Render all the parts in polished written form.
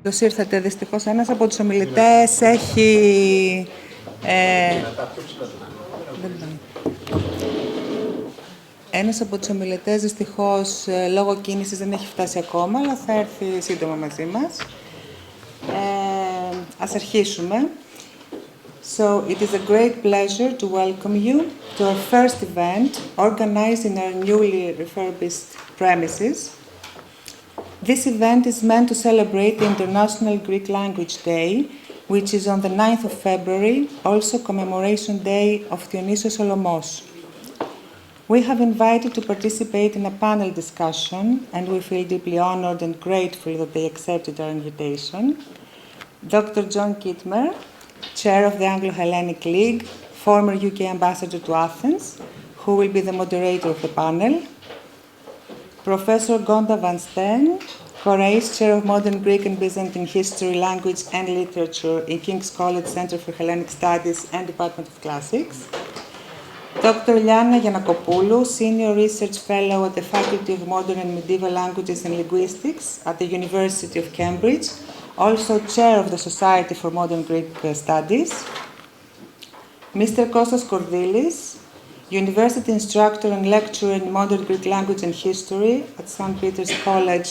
Καλώς ήρθατε. Δυστυχώς ένας από τους ομιλητές έχει... Ένας από τους ομιλητές δυστυχώς λόγω κίνησης δεν έχει φτάσει ακόμα, αλλά θα έρθει σύντομα μαζί μας. Ας αρχίσουμε. So, it is a great pleasure to welcome you to our first event organized in our newly refurbished premises. This event is meant to celebrate the International Greek Language Day, which is on the 9th of February, also Commemoration Day of Dionysios Solomos. We have invited to participate in a panel discussion, and we feel deeply honored and grateful that they accepted our invitation. Dr. John Kittmer, Chair of the Anglo-Hellenic League, former UK Ambassador to Athens, who will be the moderator of the panel. Professor Gonda van Steen, Koraes, Chair of Modern Greek and Byzantine History, Language and Literature in King's College Center for Hellenic Studies and Department of Classics. Dr. Liana Giannakopoulou, Senior Research Fellow at the Faculty of Modern and Medieval Languages and Linguistics at the University of Cambridge, also Chair of the Society for Modern Greek Studies. Mr. Kostas Skordyles, University Instructor and Lecturer in Modern Greek Language and History at St. Peter's College,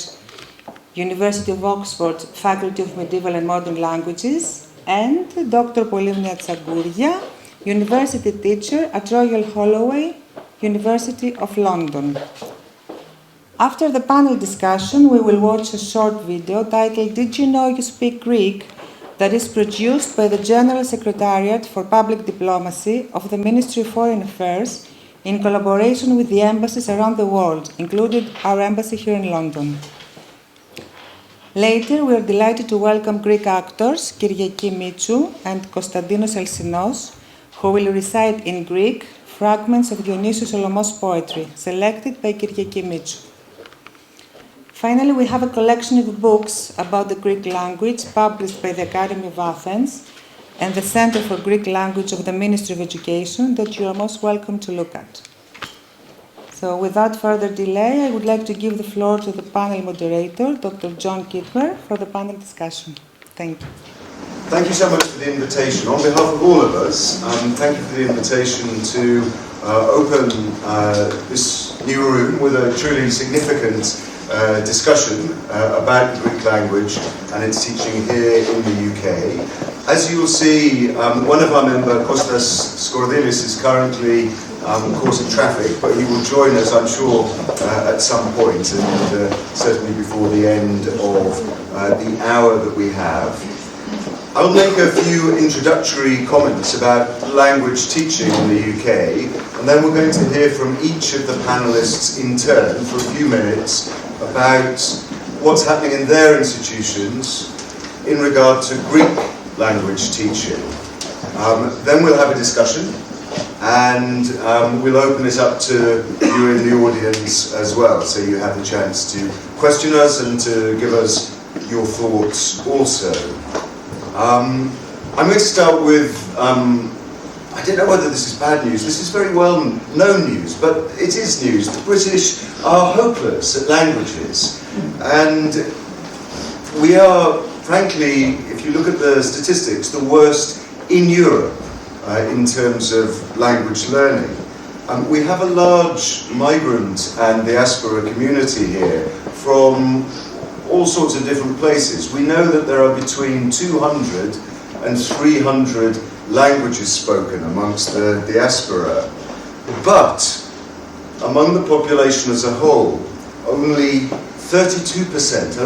University of Oxford, Faculty of Medieval and Modern Languages, and Dr. Polymnia Tsagouria, University Teacher at Royal Holloway, University of London. After the panel discussion, we will watch a short video titled "Did You Know You Speak Greek?" that is produced by the General Secretariat for Public Diplomacy of the Ministry of Foreign Affairs in collaboration with the embassies around the world, including our embassy here in London. Later, we are delighted to welcome Greek actors Kyriaki Mitsou and Konstantinos Alsinos, who will recite in Greek fragments of Dionysios Solomos poetry, selected by Kyriaki Mitsou. Finally, we have a collection of books about the Greek language published by the Academy of Athens and the Center for Greek Language of the Ministry of Education that you are most welcome to look at. So, without further delay, I would like to give the floor to the panel moderator, Dr. John Kittmer, for the panel discussion. Thank you. Thank you so much for the invitation. On behalf of all of us, thank you for the invitation to open this new room with a truly significant discussion about the Greek language and its teaching here in the UK. As you will see, one of our members, Kostas Skordyles, is currently causing traffic, but he will join us, I'm sure, at some point, and certainly before the end of the hour that we have. I'll make a few introductory comments about language teaching in the UK, and then we're going to hear from each of the panelists in turn for a few minutes about what's happening in their institutions in regard to Greek language teaching. Then we'll have a discussion, and we'll open it up to you in the audience as well, so you have the chance to question us and to give us your thoughts also. I'm going to start with, I don't know whether this is bad news, this is very well known news, but it is news. The British are hopeless at languages, and we are, frankly, if you look at the statistics, the worst in Europe in terms of language learning. We have a large migrant and diaspora community here from all sorts of different places. We know that there are between 200 and 300 languages spoken amongst the diaspora, but among the population as a whole, only 32%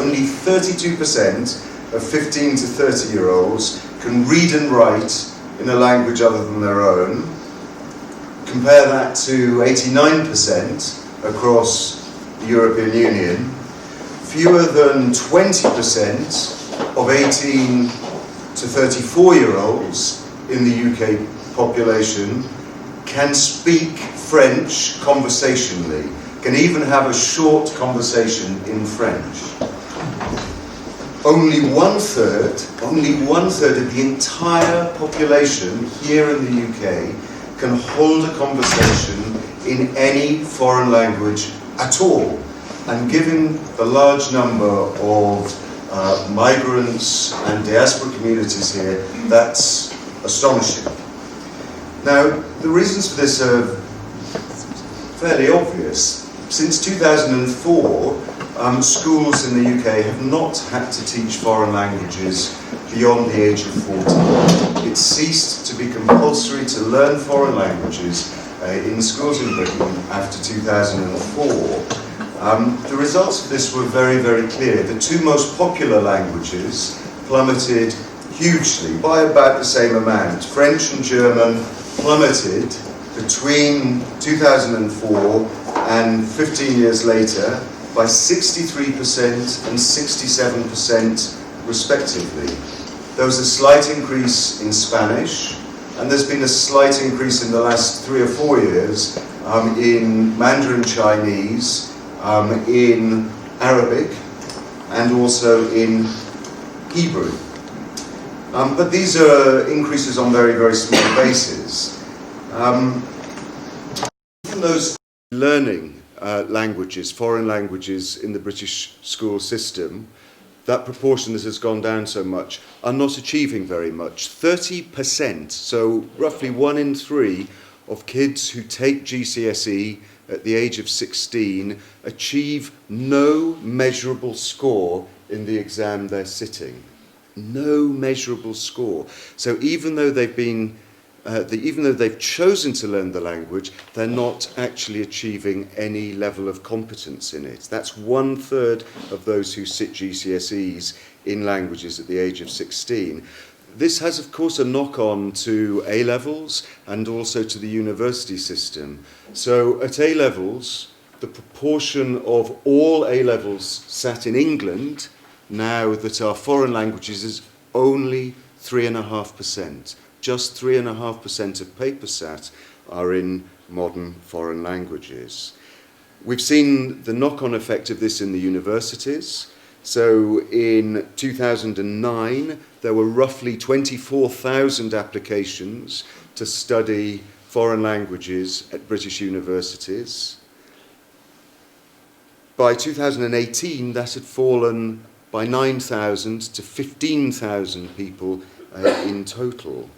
of 15 to 30-year-olds can read and write in a language other than their own. Compare that to 89% across the European Union. Fewer than 20% of 18 to 34-year-olds in the UK population can speak French conversationally, can even have a short conversation in French. Only one third of the entire population here in the UK can hold a conversation in any foreign language at all. And given the large number of migrants and diaspora communities here, that's astonishing. Now, the reasons for this are fairly obvious. Since 2004, schools in the UK have not had to teach foreign languages beyond the age of 14. It ceased to be compulsory to learn foreign languages in schools in Britain after 2004. The results of this were very, very clear. The two most popular languages plummeted hugely by about the same amount. French and German plummeted between 2004 and 15 years later by 63% and 67% respectively. There was a slight increase in Spanish, and there's been a slight increase in the last 3 or 4 years in Mandarin Chinese, in Arabic, and also in Hebrew. But these are increases on very, very small bases. Even those learning languages, foreign languages in the British school system, that proportion that has gone down so much, are not achieving very much. 30%, so roughly 1 in 3 of kids who take GCSE at the age of 16 achieve no measurable score in the exam they're sitting. No measurable score. So even though they've chosen to learn the language, they're not actually achieving any level of competence in it. That's 1/3 of those who sit GCSEs in languages at the age of 16. This has, of course, a knock-on to A-levels and also to the university system. So at A-levels, the proportion of all A-levels sat in England now that are foreign languages is only 3.5%. Just 3.5% of papers sat are in modern foreign languages. We've seen the knock-on effect of this in the universities. So in 2009, there were roughly 24,000 applications to study foreign languages at British universities. By 2018, that had fallen by 9,000 to 15,000 people in total.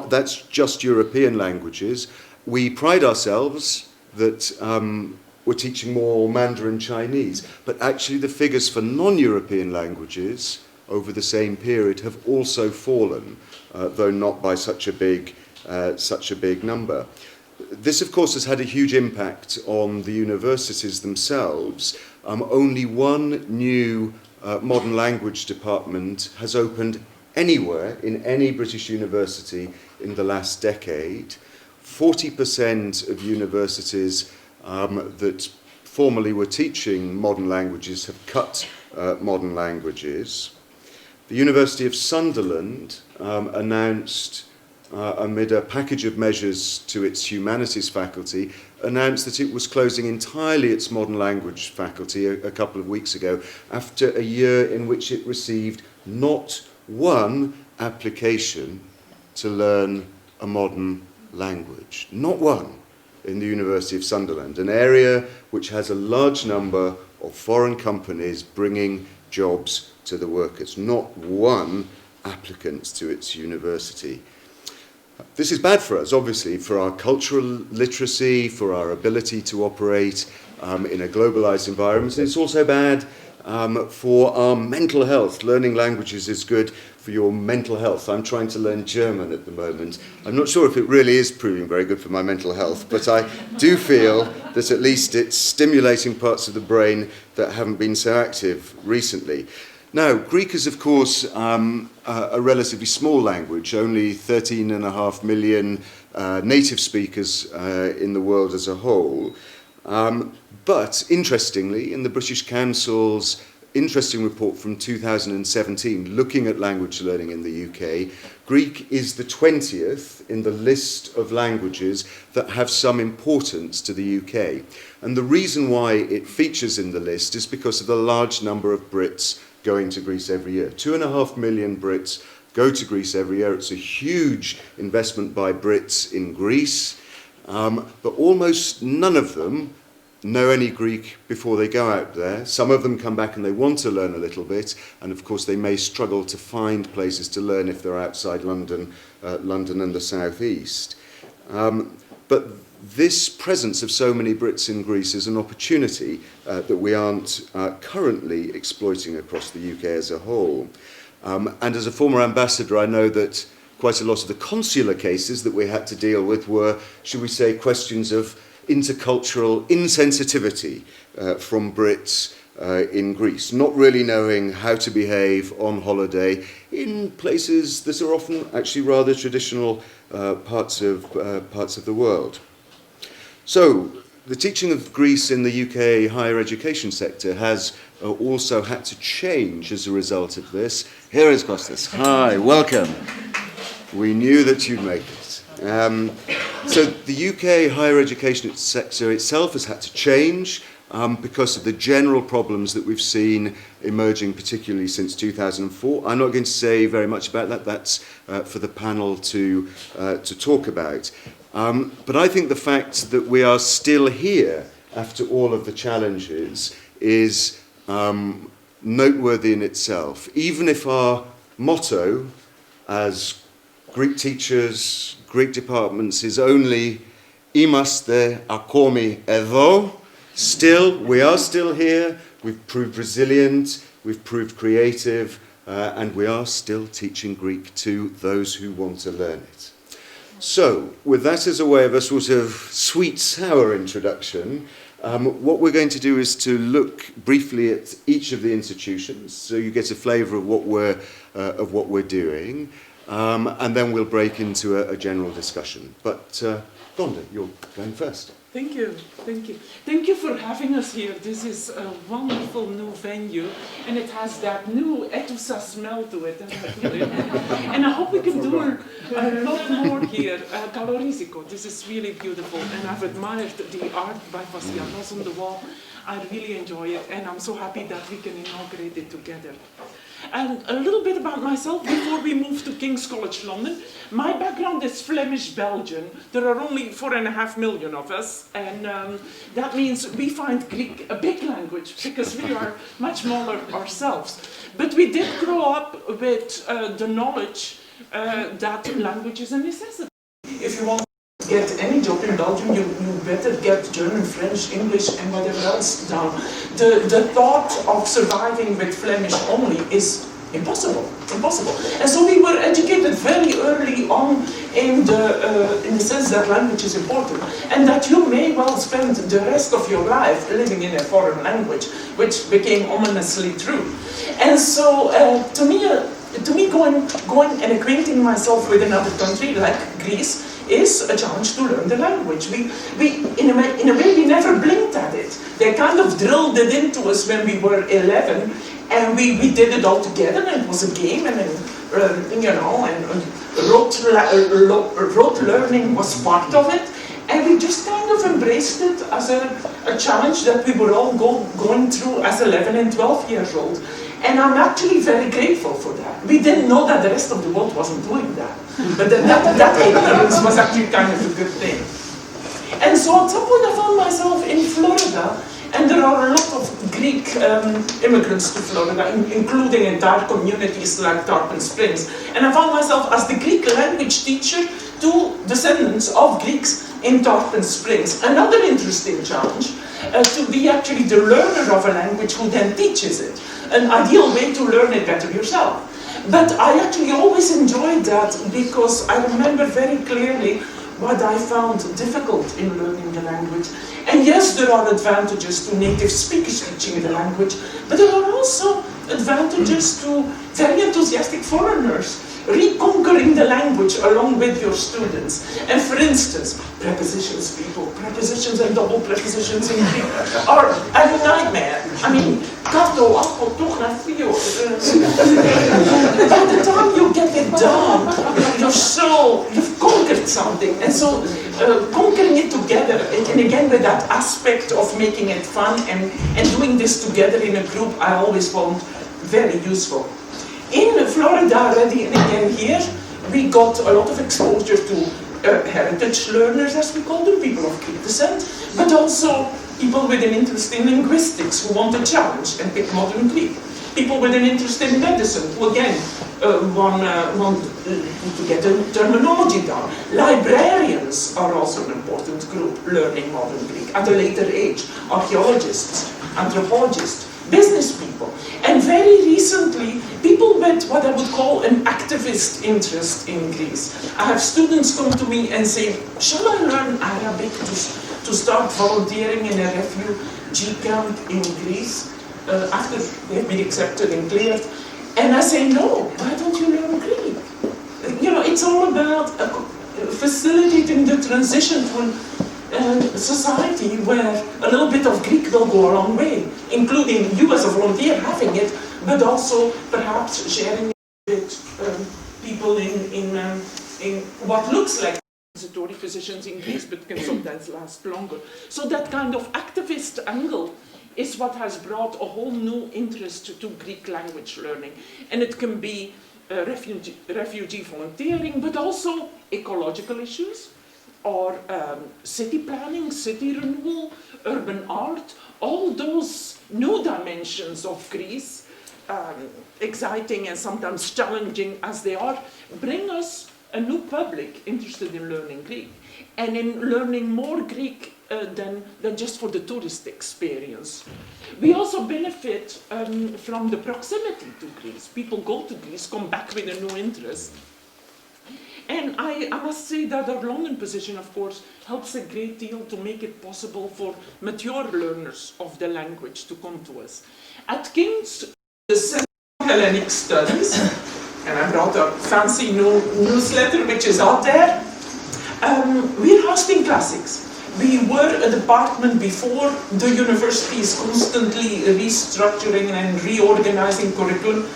That's just European languages. We pride ourselves that we're teaching more Mandarin Chinese, but actually the figures for non-European languages over the same period have also fallen, though not by such a big number. This, of course, has had a huge impact on the universities themselves. Only one new modern language department has opened anywhere in any British university in the last decade. 40% of universities that formerly were teaching modern languages have cut modern languages. The University of Sunderland announced, amid a package of measures to its humanities faculty, announced that it was closing entirely its modern language faculty a couple of weeks ago after a year in which it received not one application to learn a modern language. Not one in the University of Sunderland, an area which has a large number of foreign companies bringing jobs to the workers. Not one applicant to its university. This is bad for us, obviously, for our cultural literacy, for our ability to operate in a globalized environment. It's also bad for our mental health. Learning languages is good for your mental health. I'm trying to learn German at the moment. I'm not sure if it really is proving very good for my mental health, but I do feel that at least it's stimulating parts of the brain that haven't been so active recently. Now, Greek is, of course, a relatively small language, only 13.5 million native speakers in the world as a whole. But interestingly, in the British Council's interesting report from 2017, looking at language learning in the UK, Greek is the 20th in the list of languages that have some importance to the UK. And the reason why it features in the list is because of the large number of Brits going to Greece every year. 2.5 million Brits go to Greece every year. It's a huge investment by Brits in Greece, but almost none of them know any Greek before they go out there. Some of them come back and they want to learn a little bit, and of course they may struggle to find places to learn if they're outside London, London and the southeast. But this presence of so many Brits in Greece is an opportunity that we aren't currently exploiting across the UK as a whole. And as a former ambassador, I know that quite a lot of the consular cases that we had to deal with were, should we say, questions of intercultural insensitivity from Brits in Greece, not really knowing how to behave on holiday in places that are often actually rather traditional parts of the world. So, the teaching of Greece in the UK higher education sector has also had to change as a result of this. Here is Kostas. Hi, welcome. We knew that you'd make it. So the UK higher education sector itself has had to change because of the general problems that we've seen emerging, particularly since 2004. I'm not going to say very much about that. That's for the panel to talk about. But I think the fact that we are still here after all of the challenges is noteworthy in itself. Even if our motto as Greek teachers, Greek departments is only "Είμαστε ακόμη εδώ," still, we are still here, we've proved resilient, we've proved creative, and we are still teaching Greek to those who want to learn it. So, with that as a way of a sort of sweet, sour introduction, what we're going to do is to look briefly at each of the institutions, so you get a flavour of what we're doing, and then we'll break into a general discussion. But Gonda, you're going first. Thank you, thank you. Thank you for having us here. This is a wonderful new venue, and it has that new etusa smell to it. And I hope we can do a lot more here. Kalorisiko, this is really beautiful, and I've admired the art by Vasianos on the wall. I really enjoy it, and I'm so happy that we can inaugurate it together. And a little bit about myself before we move to King's College London. My background is Flemish-Belgian. There are only 4.5 million of us, and that means we find Greek a big language because we are much smaller ourselves. But we did grow up with the knowledge that language is a necessity. If you want to get any job in Belgium, you better get German, French, English, and whatever else down. The thought of surviving with Flemish only is impossible. And so we were educated very early on in the sense that language is important, and that you may well spend the rest of your life living in a foreign language, which became ominously true. And so to me, going and acquainting myself with another country like Greece is a challenge to learn the language. We in a way, we never blinked at it. They kind of drilled it into us when we were 11, and we did it all together, and it was a game, and rote learning was part of it, and we just kind of embraced it as a challenge that we were all going through as 11 and 12 years old. And I'm actually very grateful for that. We didn't know that the rest of the world wasn't doing that. But that ignorance was actually kind of a good thing. And so at some point I found myself in Florida, and there are a lot of Greek immigrants to Florida, including entire communities like Tarpon Springs. And I found myself as the Greek language teacher to descendants of Greeks in Tarpon Springs. Another interesting challenge, to be actually the learner of a language who then teaches it. An ideal way to learn it better yourself. But I actually always enjoyed that because I remember very clearly what I found difficult in learning the language. And yes, there are advantages to native speakers teaching the language, but there are also advantages to very enthusiastic foreigners reconquering the language along with your students. And for instance, prepositions, people, prepositions and double prepositions in Greek are a nightmare. I mean, kato, ako, toch, na, fio. By the time you get it done, you've conquered something. And so conquering it together, and again with that aspect of making it fun and doing this together in a group, I always found very useful. In Florida already, and again here, we got a lot of exposure to heritage learners, as we call them, people of Greek descent, but also people with an interest in linguistics who want a challenge and pick modern Greek. People with an interest in medicine who again want to get a terminology down. Librarians are also an important group learning modern Greek at a later age. Archaeologists, anthropologists, business people, and very recently people with what I would call an activist interest in Greece. I have students come to me and say, shall I learn Arabic to start volunteering in a refugee camp in Greece after they've been accepted and cleared? And I say, no, why don't you learn Greek? You know, it's all about facilitating the transition to society where a little bit of Greek will go a long way, including you as a volunteer having it, but also perhaps sharing it with people in what looks like transitory positions in Greece, but can sometimes last longer. So that kind of activist angle is what has brought a whole new interest to Greek language learning. And it can be refugee volunteering, but also ecological issues, or city planning, city renewal, urban art, all those new dimensions of Greece, exciting and sometimes challenging as they are, bring us a new public interested in learning Greek, and in learning more Greek than just for the tourist experience. We also benefit from the proximity to Greece. People go to Greece, come back with a new interest. And I must say that our London position, of course, helps a great deal to make it possible for mature learners of the language to come to us. At King's, the Center for Hellenic Studies, and I brought a fancy new newsletter which is out there, we're hosting classics. We were a department before. The university is constantly restructuring and reorganizing curriculum.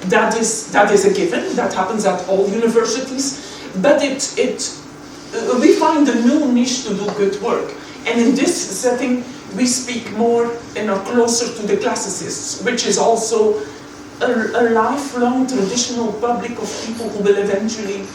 That is a given. That happens at all universities. But we find a new niche to do good work. And in this setting, we speak more and are closer to the classicists, which is also a lifelong traditional public of people who will eventually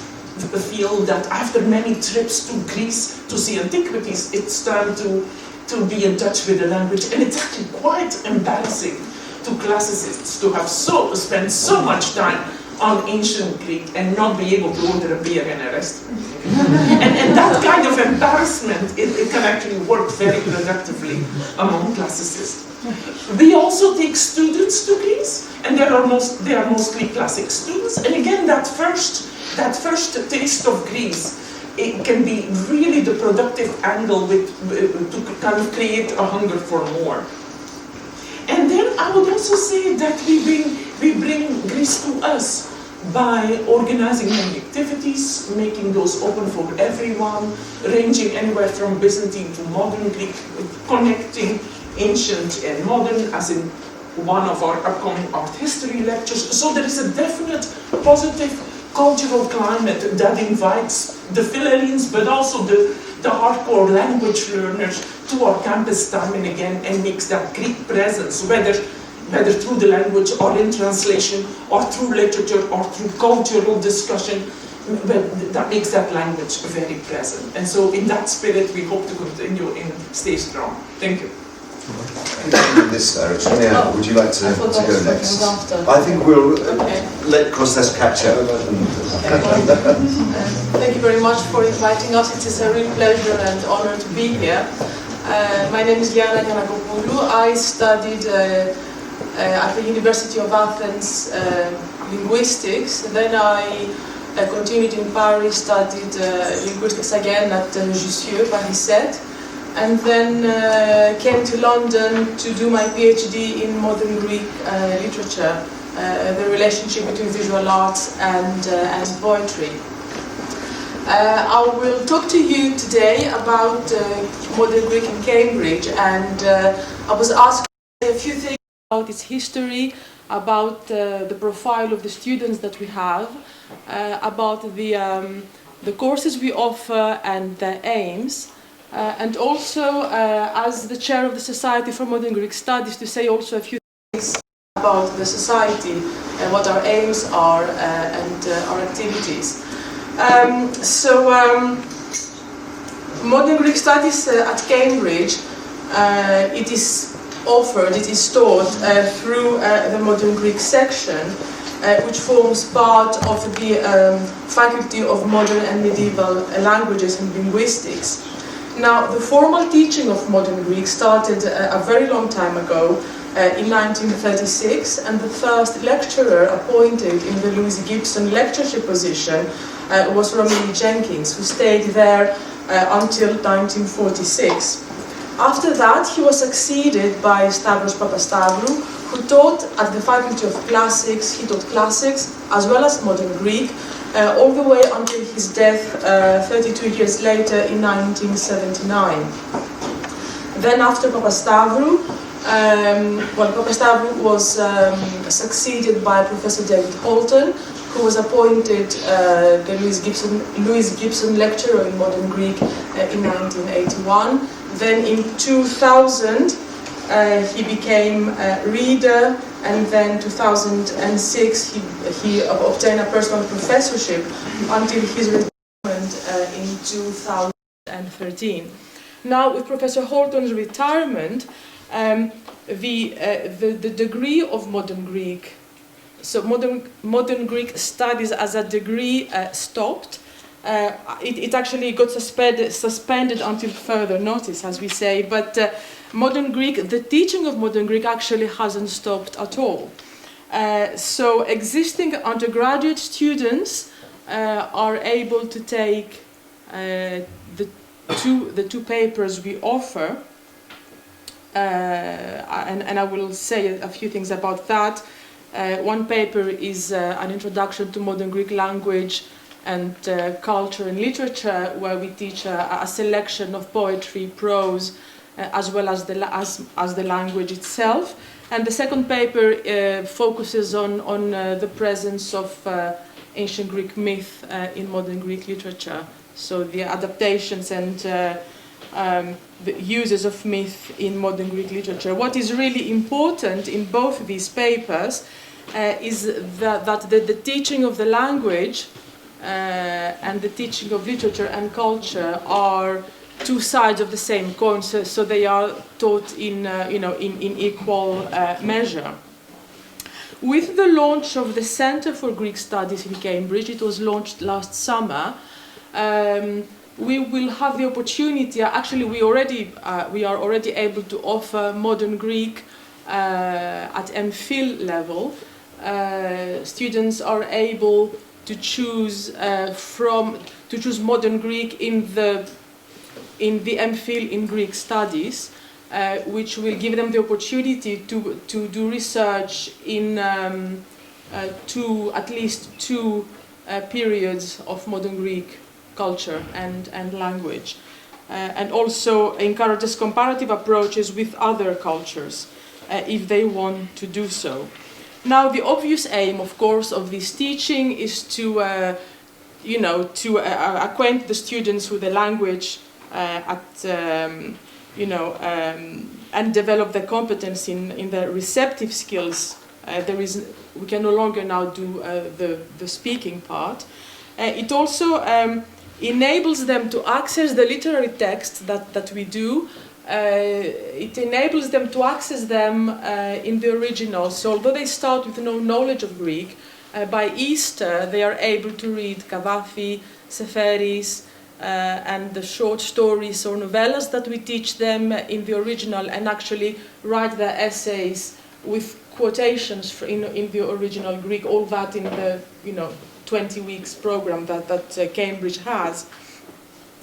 feel that after many trips to Greece to see antiquities, it's time to be in touch with the language. And it's actually quite embarrassing to classicists to have spent so much time on ancient Greek and not be able to order a beer in a restaurant. and that kind of embarrassment, it can actually work very productively among classicists. We also take students to Greece, and they are mostly classic students. And again, that first taste of Greece, it can be really the productive angle to kind of create a hunger for more. And then I would also say that we bring Greece to us by organizing many activities, making those open for everyone, ranging anywhere from Byzantine to modern Greek, connecting ancient and modern, as in one of our upcoming art history lectures. So there is a definite positive cultural climate that invites the Philhellenes, but also the hardcore language learners to our campus time and again, and makes that Greek presence, whether through the language or in translation or through literature or through cultural discussion, that makes that language very present. And so in that spirit, we hope to continue and stay strong. Thank you. In this direction, Liana, would you like to go next? I think we'll let Kostas catch up. Thank you very much for inviting us. It is a real pleasure and honor to be here. My name is Liana Giannakopoulou. I studied at the University of Athens linguistics. Then I continued in Paris, studied linguistics again at Jussieu, Paris 7. And then came to London to do my PhD in modern Greek literature, the relationship between visual arts and poetry. I will talk to you today about modern Greek in Cambridge, and I was asked a few things about its history, about the profile of the students that we have, about the courses we offer and the aims. And also, as the chair of the Society for Modern Greek Studies, to say also a few things about the society and what our aims are and our activities. Modern Greek Studies at Cambridge, it is offered, it is taught through the Modern Greek section, which forms part of the Faculty of Modern and Medieval Languages and Linguistics. Now, the formal teaching of Modern Greek started a very long time ago, in 1936, and the first lecturer appointed in the Louis Gibson lectureship position was Romilly Jenkins, who stayed there until 1946. After that, he was succeeded by Stavros Papastavrou, who taught at the Faculty of Classics. He taught classics as well as Modern Greek, all the way until his death 32 years later in 1979. Then after Papastavrou, Papastavrou was succeeded by Professor David Holton, who was appointed the Louis Gibson Lecturer in Modern Greek in 1981. Then in 2000, he became a reader, and then 2006 he obtained a personal professorship until his retirement in 2013. Now, with Professor Holton's retirement, the degree of Modern Greek, so modern Greek studies as a degree stopped. It actually got suspended until further notice, as we say, but Modern Greek, the teaching of Modern Greek actually hasn't stopped at all. So existing undergraduate students are able to take the two papers we offer, and I will say a few things about that. One paper is an introduction to Modern Greek language and culture and literature, where we teach a selection of poetry, prose, as well as the language itself. And the second paper focuses on the presence of ancient Greek myth in Modern Greek literature. So the adaptations and the uses of myth in Modern Greek literature. What is really important in both these papers is that the teaching of the language and the teaching of literature and culture are two sides of the same coin, so they are taught in equal measure. With the launch of the Center for Greek Studies in Cambridge, it was launched last summer, we will have the opportunity, actually we are already able to offer Modern Greek at MPhil level. Students are able to choose Modern Greek in the MPhil in Greek Studies, which will give them the opportunity to do research in at least two periods of Modern Greek culture and language, and also encourages comparative approaches with other cultures if they want to do so. Now, the obvious aim, of course, of this teaching is to acquaint the students with the language and develop their competence in the receptive skills. We can no longer now do the speaking part. It also enables them to access the literary texts that we do. It enables them to access them in the original. So although they start with no knowledge of Greek, by Easter they are able to read Kavafi, Seferis, and the short stories or novellas that we teach them in the original, and actually write their essays with quotations in the original Greek, all that in the 20 weeks program that Cambridge has.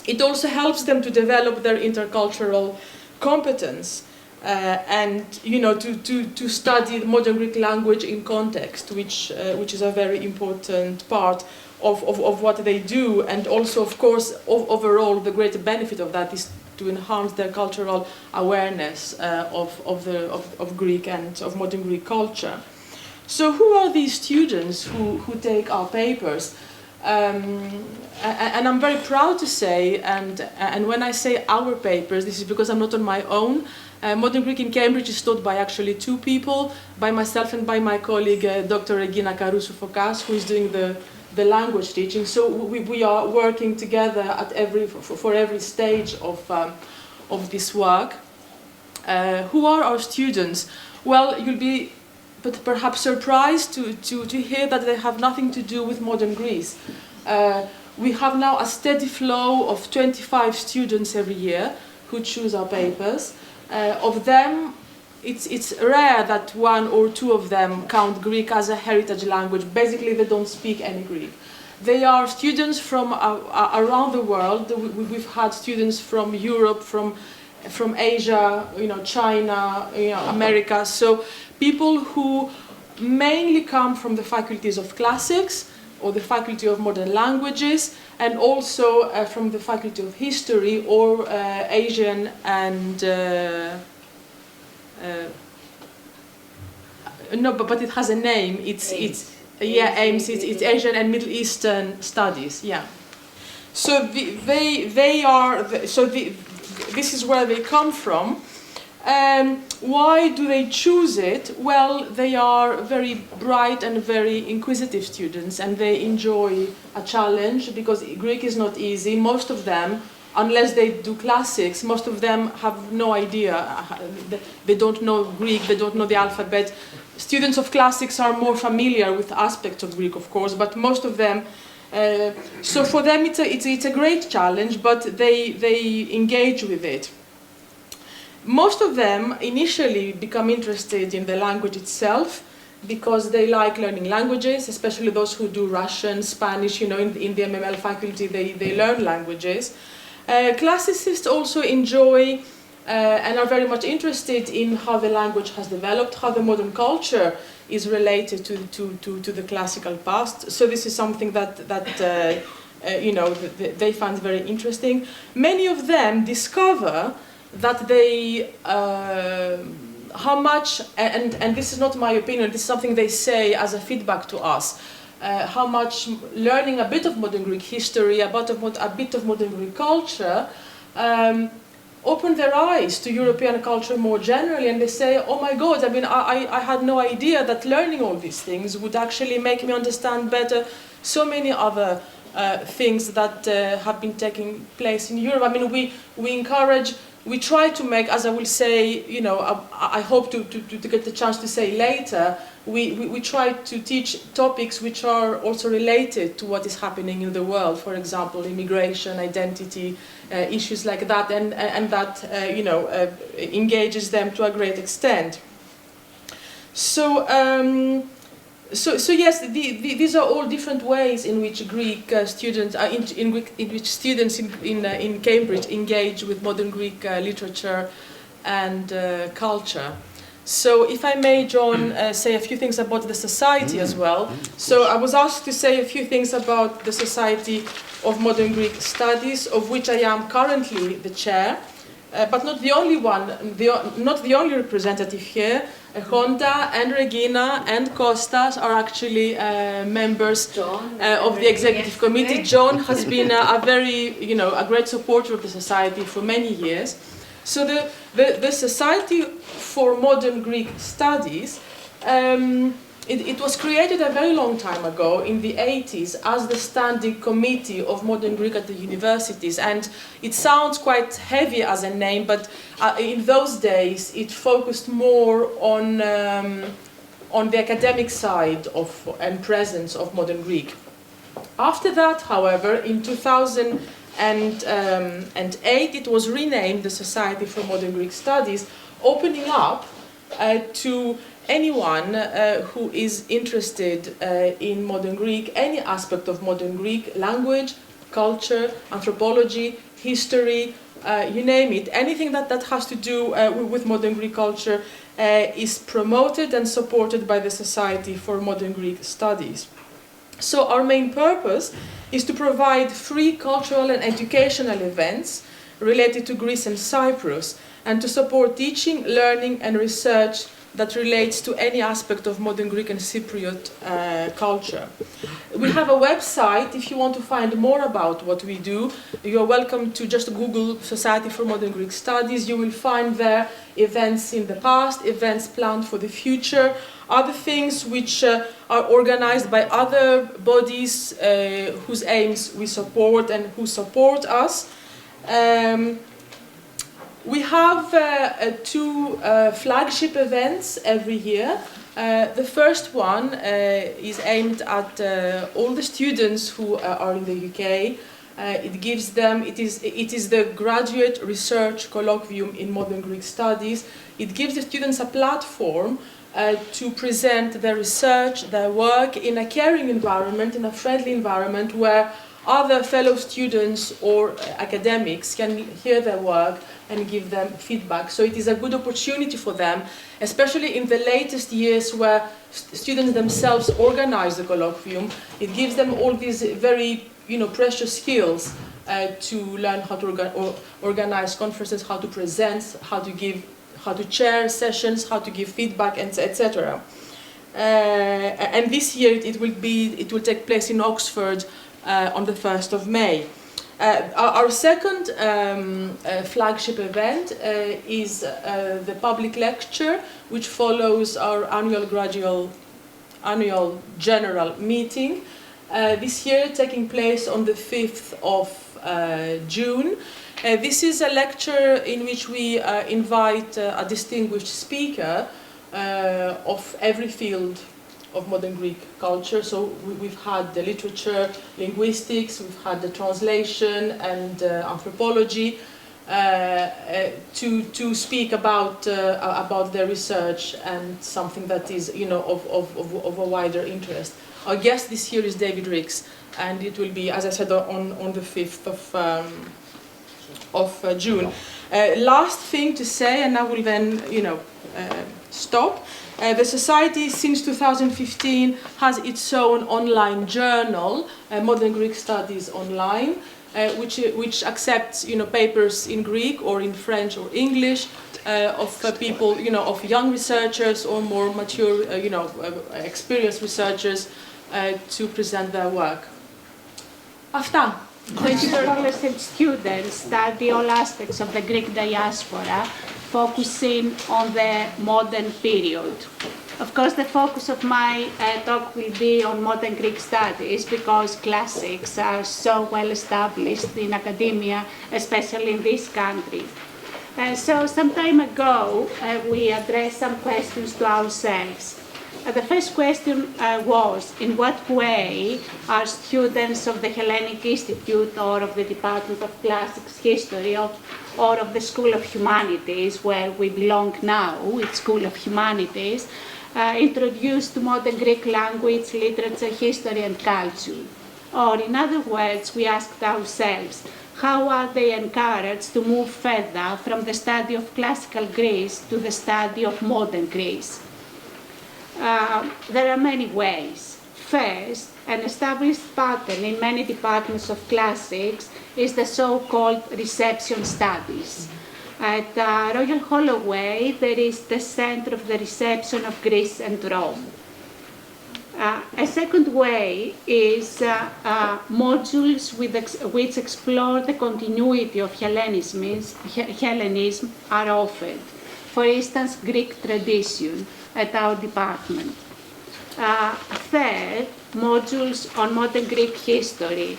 It also helps them to develop their intercultural competence and to study the Modern Greek language in context, which is a very important part of what they do. And also, of course, overall the greater benefit of that is to enhance their cultural awareness of Greek and of Modern Greek culture. So who are these students who take our papers? And I'm very proud to say, and when I say our papers, this is because I'm not on my own. Modern Greek in Cambridge is taught by actually two people, by myself and by my colleague Dr. Regina Karoussou-Fokas, who is doing the the language teaching. So we are working together at for every stage of this work. Who are our students? Well, you'll be perhaps surprised to hear that they have nothing to do with modern Greece. We have now a steady flow of 25 students every year who choose our papers. Of them, it's rare that one or two of them count Greek as a heritage language. Basically, they don't speak any Greek. They are students from around the world. We've had students from Europe, from Asia, China, America. So people who mainly come from the faculties of classics or the faculty of modern languages, and also from the faculty of history or Asian and no, but it has a name. It's AIMS. It's Asian and Middle Eastern Studies. Yeah. So this is where they come from. Why do they choose it? Well, they are very bright and very inquisitive students, and they enjoy a challenge because Greek is not easy. Most of them, unless they do classics, most of them have no idea. They don't know Greek, they don't know the alphabet. Students of classics are more familiar with aspects of Greek, of course, but most of them, so for them it's a great challenge, but they engage with it. Most of them initially become interested in the language itself because they like learning languages, especially those who do Russian, Spanish, in the MML faculty they learn languages. Classicists also enjoy and are very much interested in how the language has developed, how the modern culture is related to the classical past. So this is something that they find very interesting. Many of them discover that they, how much, and this is not my opinion, this is something they say as a feedback to us, how much learning a bit of modern Greek history, a bit of modern Greek culture, opened their eyes to European culture more generally, and they say, oh my God, I had no idea that learning all these things would actually make me understand better so many other things that have been taking place in Europe. We try to make, as I will say, I hope to get the chance to say later, we try to teach topics which are also related to what is happening in the world. For example, immigration, identity, issues like that, and that engages them to a great extent. So yes, these are all different ways in which Greek students, in which students in Cambridge engage with modern Greek literature and culture. So if I may, John, say a few things about the society as well. So I was asked to say a few things about the Society of Modern Greek Studies, of which I am currently the chair, but not the only one, not the only representative here. Gonda and Regina and Kostas are actually members of the executive committee. John has been a great supporter of the society for many years. So the Society for Modern Greek Studies, it was created a very long time ago, in the 80s, as the Standing Committee of Modern Greek at the universities. And it sounds quite heavy as a name, but in those days it focused more on the academic side and presence of modern Greek. After that, however, in 2008, it was renamed the Society for Modern Greek Studies, opening up to anyone who is interested in modern Greek, any aspect of modern Greek, language, culture, anthropology, history, you name it. Anything that has to do with modern Greek culture is promoted and supported by the Society for Modern Greek Studies. So our main purpose is to provide free cultural and educational events related to Greece and Cyprus, and to support teaching, learning and research that relates to any aspect of modern Greek and Cypriot culture. We have a website. If you want to find more about what we do, you are welcome to just Google Society for Modern Greek Studies. You will find there events in the past, events planned for the future, other things which are organized by other bodies whose aims we support and who support us. We have two flagship events every year. The first one is aimed at all the students who are in the UK. It is the Graduate Research Colloquium in Modern Greek Studies. It gives the students a platform to present their research, their work in a caring environment, in a friendly environment where other fellow students or academics can hear their work and give them feedback. So it is a good opportunity for them, especially in the latest years where students themselves organize the colloquium. It gives them all these very precious skills to learn how to organize conferences, how to present, how to chair sessions, how to give feedback, etc. And this year it will take place in Oxford on the 1st of May. Our second flagship event is the public lecture, which follows our annual general meeting. This year taking place on the 5th of June. This is a lecture in which we invite a distinguished speaker of every field of modern Greek culture. So we've had the literature, linguistics, we've had the translation and anthropology to speak about their research and something that is of a wider interest. Our guest this year is David Ricks, and it will be, as I said, on the 5th of June. Last thing to say, and I will then stop. The Society, since 2015, has its own online journal, Modern Greek Studies Online, which accepts papers in Greek or in French or English of people, of young researchers or more mature, experienced researchers to present their work. Αυτά. The scholars and students study all aspects of the Greek diaspora, focusing on the modern period. Of course, the focus of my talk will be on modern Greek studies because classics are so well established in academia, especially in this country. So some time ago, we addressed some questions to ourselves. The first question was, in what way are students of the Hellenic Institute or of the Department of Classics History or of the School of Humanities, where we belong now, it's School of Humanities, introduced to modern Greek language, literature, history and culture? Or in other words, we asked ourselves, how are they encouraged to move further from the study of classical Greece to the study of modern Greece? There are many ways. First, an established pattern in many departments of classics is the so-called reception studies. At Royal Holloway, there is the Center of the Reception of Greece and Rome. A second way is modules which explore the continuity of Hellenism are offered. For instance, Greek tradition at our department. Third, modules on modern Greek history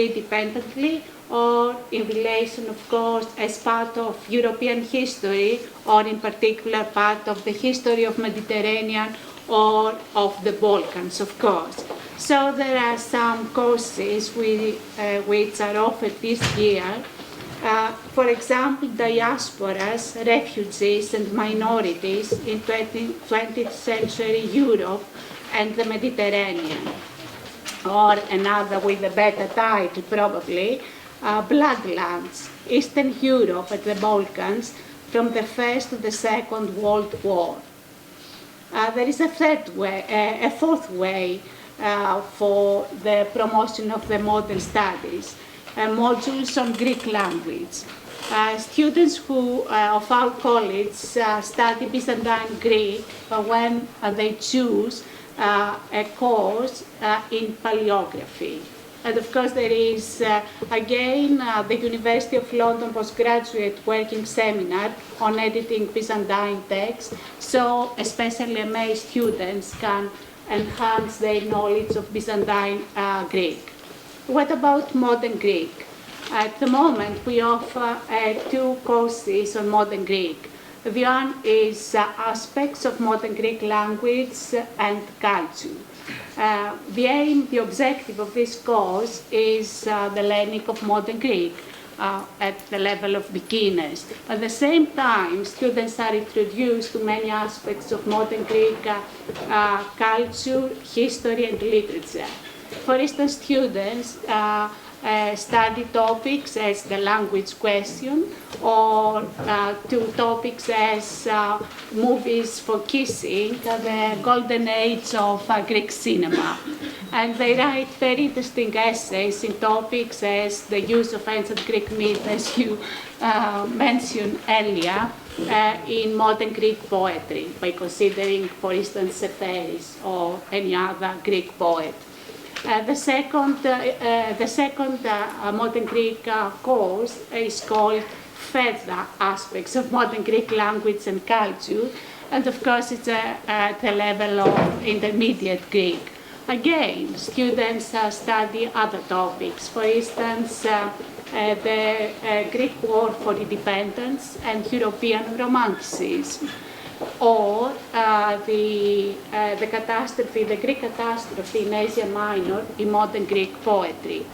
independently or in relation, of course, as part of European history or in particular part of the history of Mediterranean or of the Balkans, of course. So there are some courses which are offered this year. For example, diasporas, refugees and minorities in 20th century Europe and the Mediterranean. Or another with a better title probably, Bloodlands, Eastern Europe and the Balkans from the First to the Second World War. There is a fourth way for the promotion of the modern studies. Modules on Greek language. Students of our college study Byzantine Greek when they choose a course in paleography. And of course there is, again, the University of London Postgraduate Working Seminar on Editing Byzantine Texts, so especially MA students can enhance their knowledge of Byzantine Greek. What about modern Greek? At the moment we offer 2 courses on modern Greek. The one is aspects of modern Greek language and culture. The aim, the objective of this course is the learning of modern Greek at the level of beginners. At the same time, students are introduced to many aspects of modern Greek culture, history, and literature. For instance, students study topics as the language question, or 2 topics as movies for kissing, the golden age of Greek cinema. And they write very interesting essays in topics as the use of ancient Greek myth, as you mentioned earlier, in modern Greek poetry, by considering, for instance, Sophocle or any other Greek poet. The second modern Greek course is called Further Aspects of Modern Greek Language and Culture, and of course it's at the level of intermediate Greek. Again, students study other topics, for instance, the Greek War for Independence and European Romanticism, or the catastrophe, the Greek catastrophe in Asia Minor in modern Greek poetry.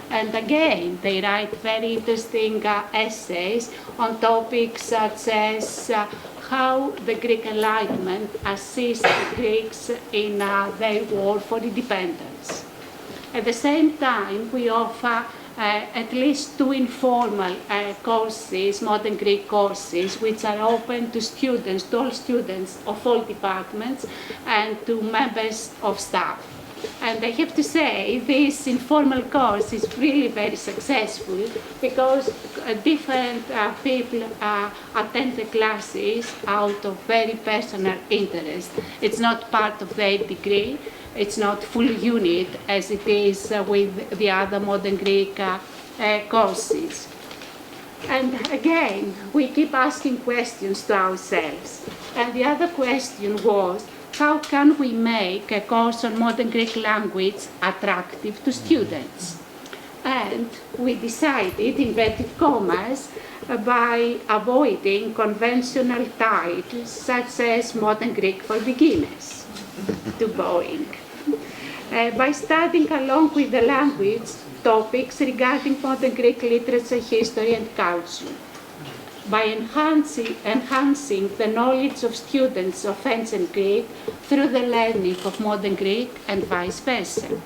And again, they write very interesting essays on topics such as how the Greek Enlightenment assists the Greeks in their war for independence. At the same time, we offer at least 2 informal courses, modern Greek courses, which are open to students, to all students of all departments, and to members of staff. And I have to say, this informal course is really very successful because different people attend the classes out of very personal interest. It's not part of their degree. It's not full unit as it is with the other modern Greek courses. And again, we keep asking questions to ourselves. And the other question was, how can we make a course on modern Greek language attractive to students? And we decided, inverted commas, by avoiding conventional titles such as Modern Greek for Beginners, too boring. By studying along with the language topics regarding modern Greek literature, history, and culture. By enhancing the knowledge of students of ancient Greek through the learning of modern Greek and vice versa.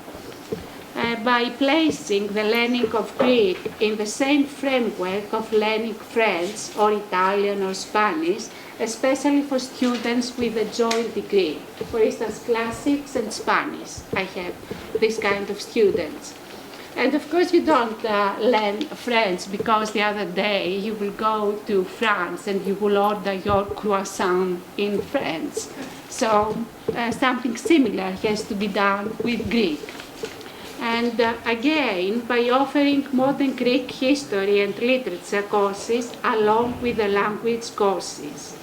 By placing the learning of Greek in the same framework of learning French or Italian or Spanish, especially for students with a joint degree. For instance, classics and Spanish. I have this kind of students. And of course you don't learn French because the other day you will go to France and you will order your croissant in French. So something similar has to be done with Greek. And again, by offering modern Greek history and literature courses along with the language courses.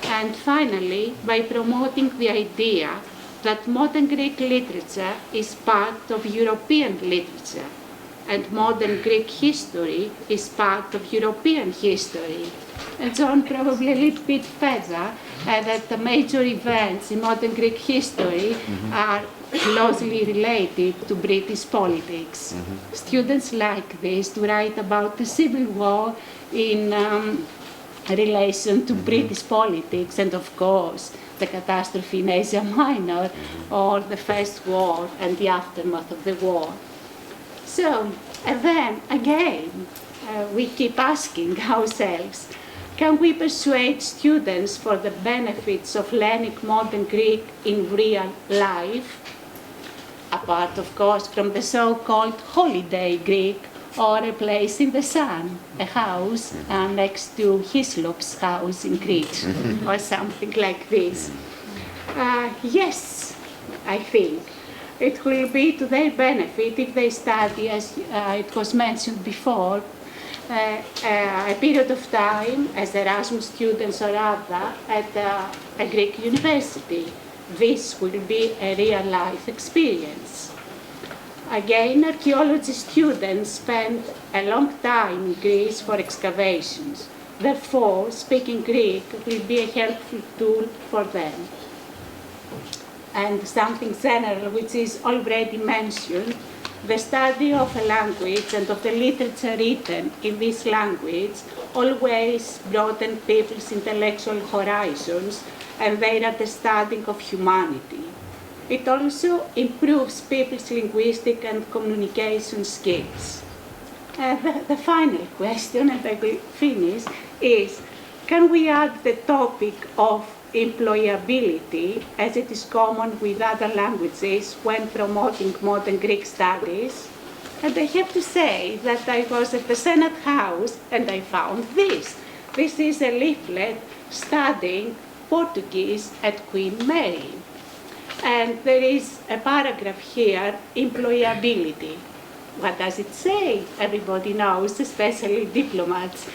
And finally, by promoting the idea that modern Greek literature is part of European literature, and modern Greek history is part of European history. And so on, probably a little bit further, that the major events in modern Greek history are closely related to British politics. Students like this to write about the Civil War in relation to British politics, and of course the catastrophe in Asia Minor, or the First War and the aftermath of the war. So, and then again, we keep asking ourselves, can we persuade students for the benefits of learning modern Greek in real life, apart of course from the so-called holiday Greek, or a place in the sun, a house next to Hyslop's house in Crete, or something like this? Yes, I think. it will be to their benefit if they study, as it was mentioned before, a period of time as Erasmus students or other at a Greek university. This will be a real-life experience. Again, archaeology students spend a long time in Greece for excavations. Therefore, speaking Greek will be a helpful tool for them. And something general, which is already mentioned, the study of a language and of the literature written in this language always broaden people's intellectual horizons and their understanding of humanity. It also improves people's linguistic and communication skills. The final question, and I will finish, is can we add the topic of employability, as it is common with other languages when promoting modern Greek studies? And I have to say that I was at the Senate House and I found this. This is a leaflet studying Portuguese at Queen Mary. And there is a paragraph here, employability. What does it say? Everybody knows, especially diplomats,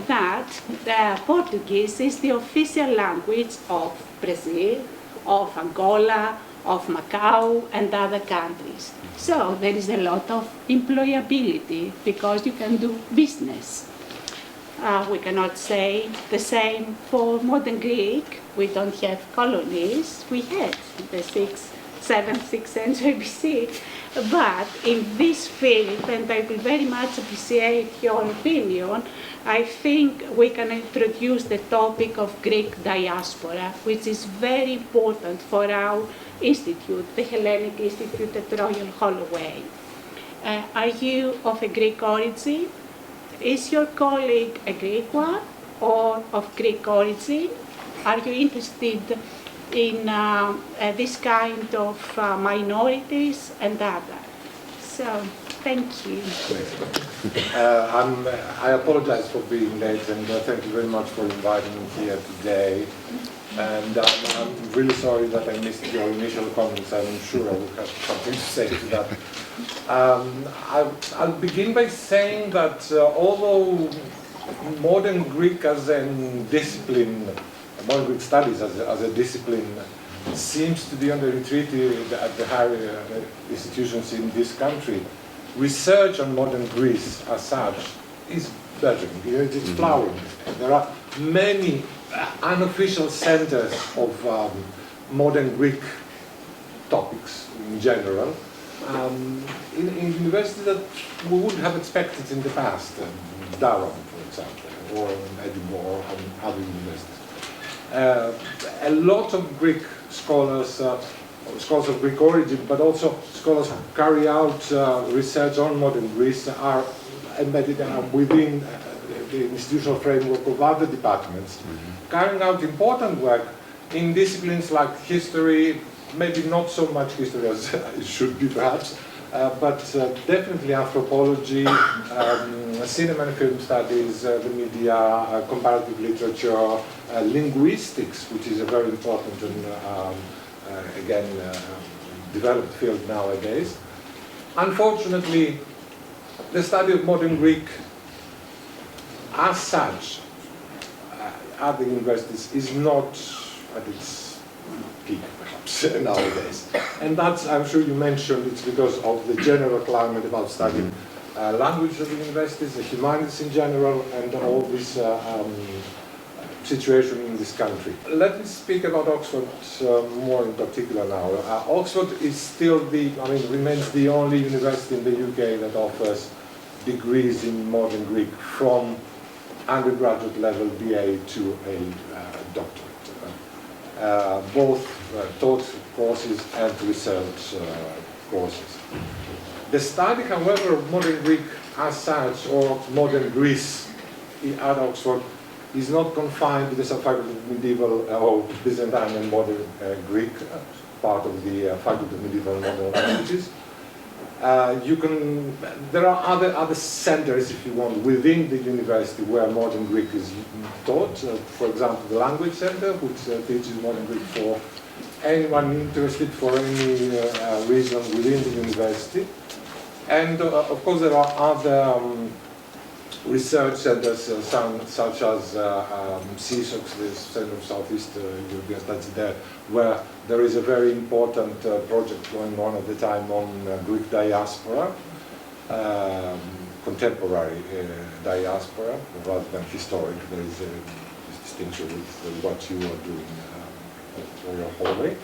that Portuguese is the official language of Brazil, of Angola, of Macau, and other countries. So there is a lot of employability because you can do business. We cannot say the same for modern Greek. We don't have colonies. We had the 7th, 6th century BC. But in this field, and I will very much appreciate your opinion, I think we can introduce the topic of Greek diaspora, which is very important for our institute, the Hellenic Institute at Royal Holloway. Are you of a Greek origin? Is your colleague a Greek one or of Greek origin? Are you interested in this kind of minorities and other? So, thank you. I apologize for being late, and thank you very much for inviting me here today. And I'm really sorry that I missed your initial comments. I'm sure I will have something to say to that. I'll begin by saying that although modern Greek as a discipline, modern Greek studies as a discipline, seems to be under entreaty at the higher institutions in this country, research on modern Greece as such is burgeoning. It's flowering. There are many unofficial centers of modern Greek topics in general, in universities that we wouldn't have expected in the past, Durham, for example, or Edinburgh, or other universities. A lot of Greek scholars, scholars of Greek origin, but also scholars who carry out research on modern Greece are embedded within the institutional framework of other departments, carrying out important work in disciplines like history, maybe not so much history as it should be perhaps, but definitely anthropology, cinema and film studies, the media, comparative literature, linguistics, which is a very important and again developed field nowadays. Unfortunately, the study of modern Greek as such at the universities is not at its peak, perhaps, nowadays. And that's, I'm sure you mentioned, it's because of the general climate about studying language at the universities, the humanities in general, and all this situation in this country. Let me speak about Oxford more in particular now. Oxford is still remains the only university in the UK that offers degrees in modern Greek from undergraduate level BA to a doctorate. Both taught courses and research courses. The study, however, of modern Greek as such, or modern Greece at Oxford, is not confined to the subfaculty of medieval or Byzantine and modern Greek, part of the faculty of medieval and modern languages. There are other centers, if you want, within the university where modern Greek is taught. For example, the Language Center, which teaches modern Greek for anyone interested for any reason within the university. And of course there are other research centers, such as CSOX, the Center of Southeast European Studies there, where there is a very important project going on at the time on Greek diaspora, contemporary diaspora, rather than historic. There is a distinction with what you are doing for your Holloway.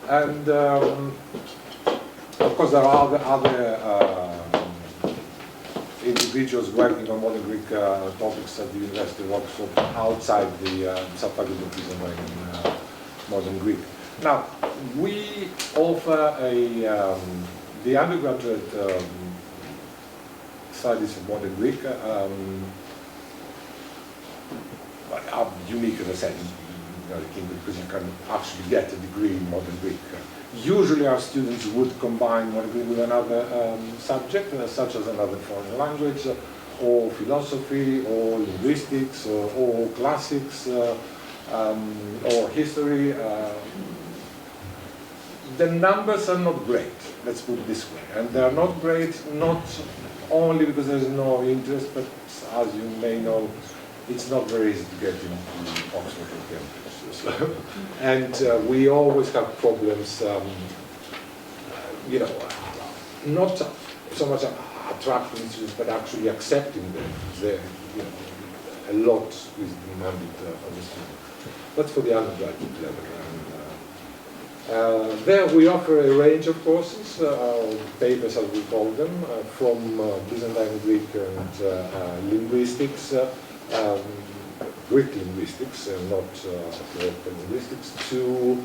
And of course there are other individuals working on modern Greek topics at the University of Oxford outside the subfaculty of Design in modern Greek. Now, we offer the undergraduate studies of modern Greek are unique in a sense, because you can actually get a degree in modern Greek. Usually our students would combine modern Greek with another subject, such as another foreign language, or philosophy, or linguistics, or classics, or history. The numbers are not great, let's put it this way. And they are not great, not only because there is no interest, but as you may know, it's not very easy to get into Oxford or Cambridge. And we always have problems, not so much attracting students, but actually accepting them. A lot is demanded of the students. That's for the undergraduate level. There we offer a range of courses, papers as we call them, from Byzantine Greek and linguistics, Greek linguistics, not European linguistics, to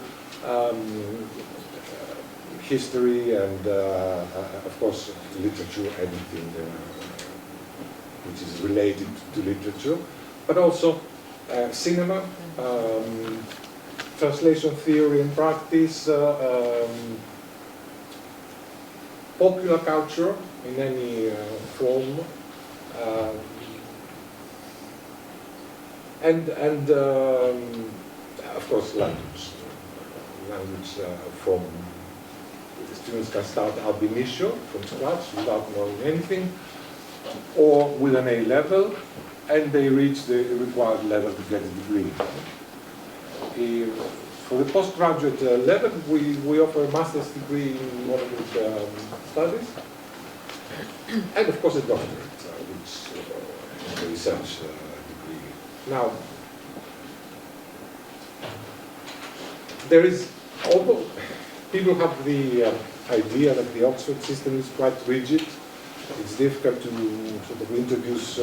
history and, of course, literature, anything which is related to literature, but also cinema, translation theory and practice, popular culture in any form, and of course language. From students can start ab initio, from scratch, without knowing anything, or with an A level, and they reach the required level to get a degree. For the postgraduate level, we offer a master's degree in modern studies, and of course a doctorate, which is a research degree. Now, there is, although people have the idea that the Oxford system is quite rigid, it's difficult to sort of introduce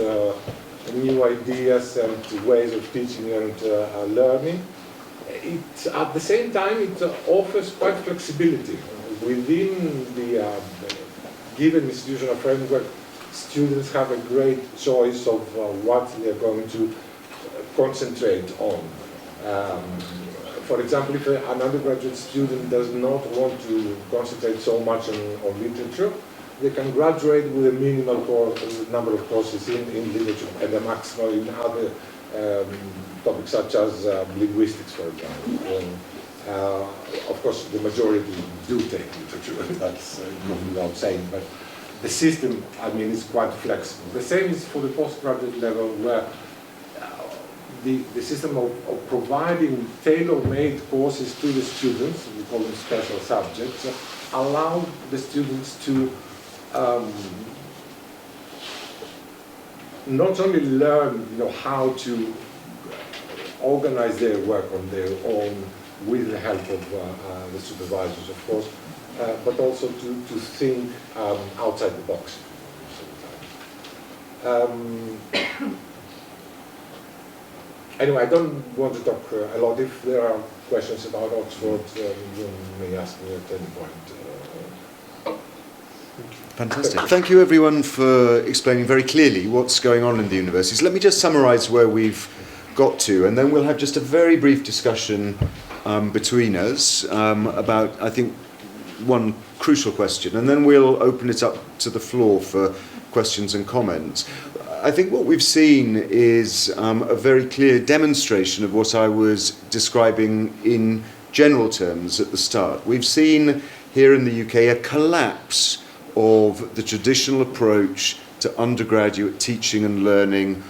new ideas and ways of teaching and learning. At the same time, it offers quite flexibility. Within the given institutional framework, students have a great choice of what they are going to concentrate on. For example, if an undergraduate student does not want to concentrate so much on literature, they can graduate with a minimal number of courses in literature and a maximum in other topics such as linguistics, for example. Of course, the majority do take literature, that's without saying, but the system, I mean, is quite flexible. The same is for the postgraduate level, where the system of providing tailor-made courses to the students, we call them special subjects, allow the students to not only learn, how to organize their work on their own with the help of the supervisors, of course, but also to think outside the box. Anyway, I don't want to talk a lot. If there are questions about Oxford, you may ask me at any point. Fantastic. Thank you everyone for explaining very clearly what's going on in the universities. Let me just summarise where we've got to, and then we'll have just a very brief discussion between us about, I think, one crucial question, and then we'll open it up to the floor for questions and comments. I think what we've seen is a very clear demonstration of what I was describing in general terms at the start. We've seen here in the UK a collapse of the traditional approach to undergraduate teaching and learning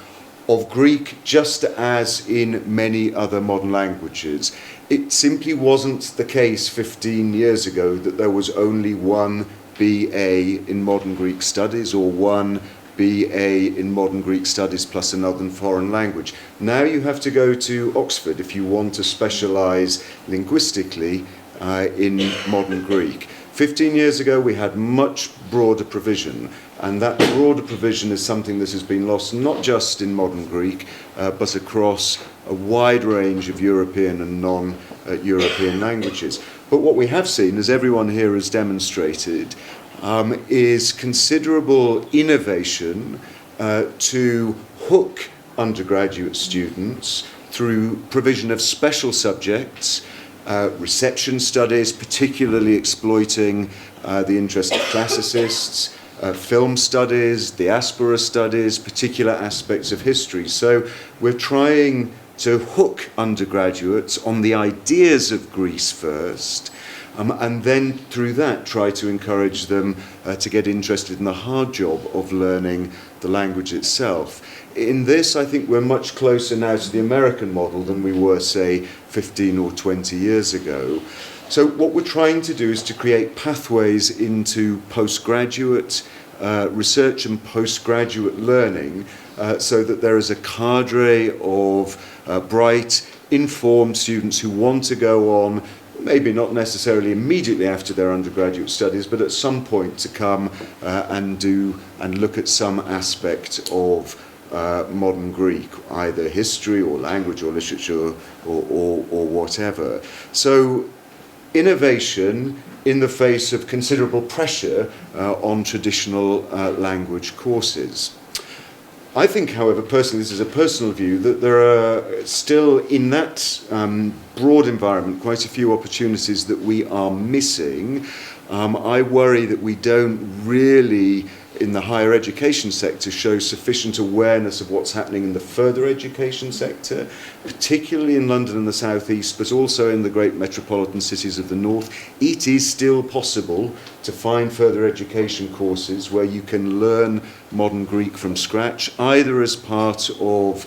of Greek, just as in many other modern languages. It simply wasn't the case 15 years ago that there was only one BA in modern Greek studies or one BA in modern Greek studies plus another foreign language. Now you have to go to Oxford if you want to specialise linguistically in modern Greek. 15 years ago we had much broader provision, and that broader provision is something that has been lost not just in modern Greek but across a wide range of European and non-European languages. But what we have seen, as everyone here has demonstrated, is considerable innovation to hook undergraduate students through provision of special subjects, reception studies, particularly exploiting the interest of classicists, film studies, diaspora studies, particular aspects of history. So we're trying to hook undergraduates on the ideas of Greece first, and then through that try to encourage them to get interested in the hard job of learning the language itself. In this, I think we're much closer now to the American model than we were, say, 15 or 20 years ago. So what we're trying to do is to create pathways into postgraduate research and postgraduate learning so that there is a cadre of bright, informed students who want to go on, maybe not necessarily immediately after their undergraduate studies, but at some point to come and look at some aspect of modern Greek, either history or language or literature or whatever. So innovation in the face of considerable pressure on traditional language courses. I think, however, personally, this is a personal view, that there are still in that broad environment quite a few opportunities that we are missing. I worry that we don't really, in the higher education sector, show sufficient awareness of what's happening in the further education sector, particularly in London and the South East, but also in the great metropolitan cities of the North. It is still possible to find further education courses where you can learn modern Greek from scratch, either as part of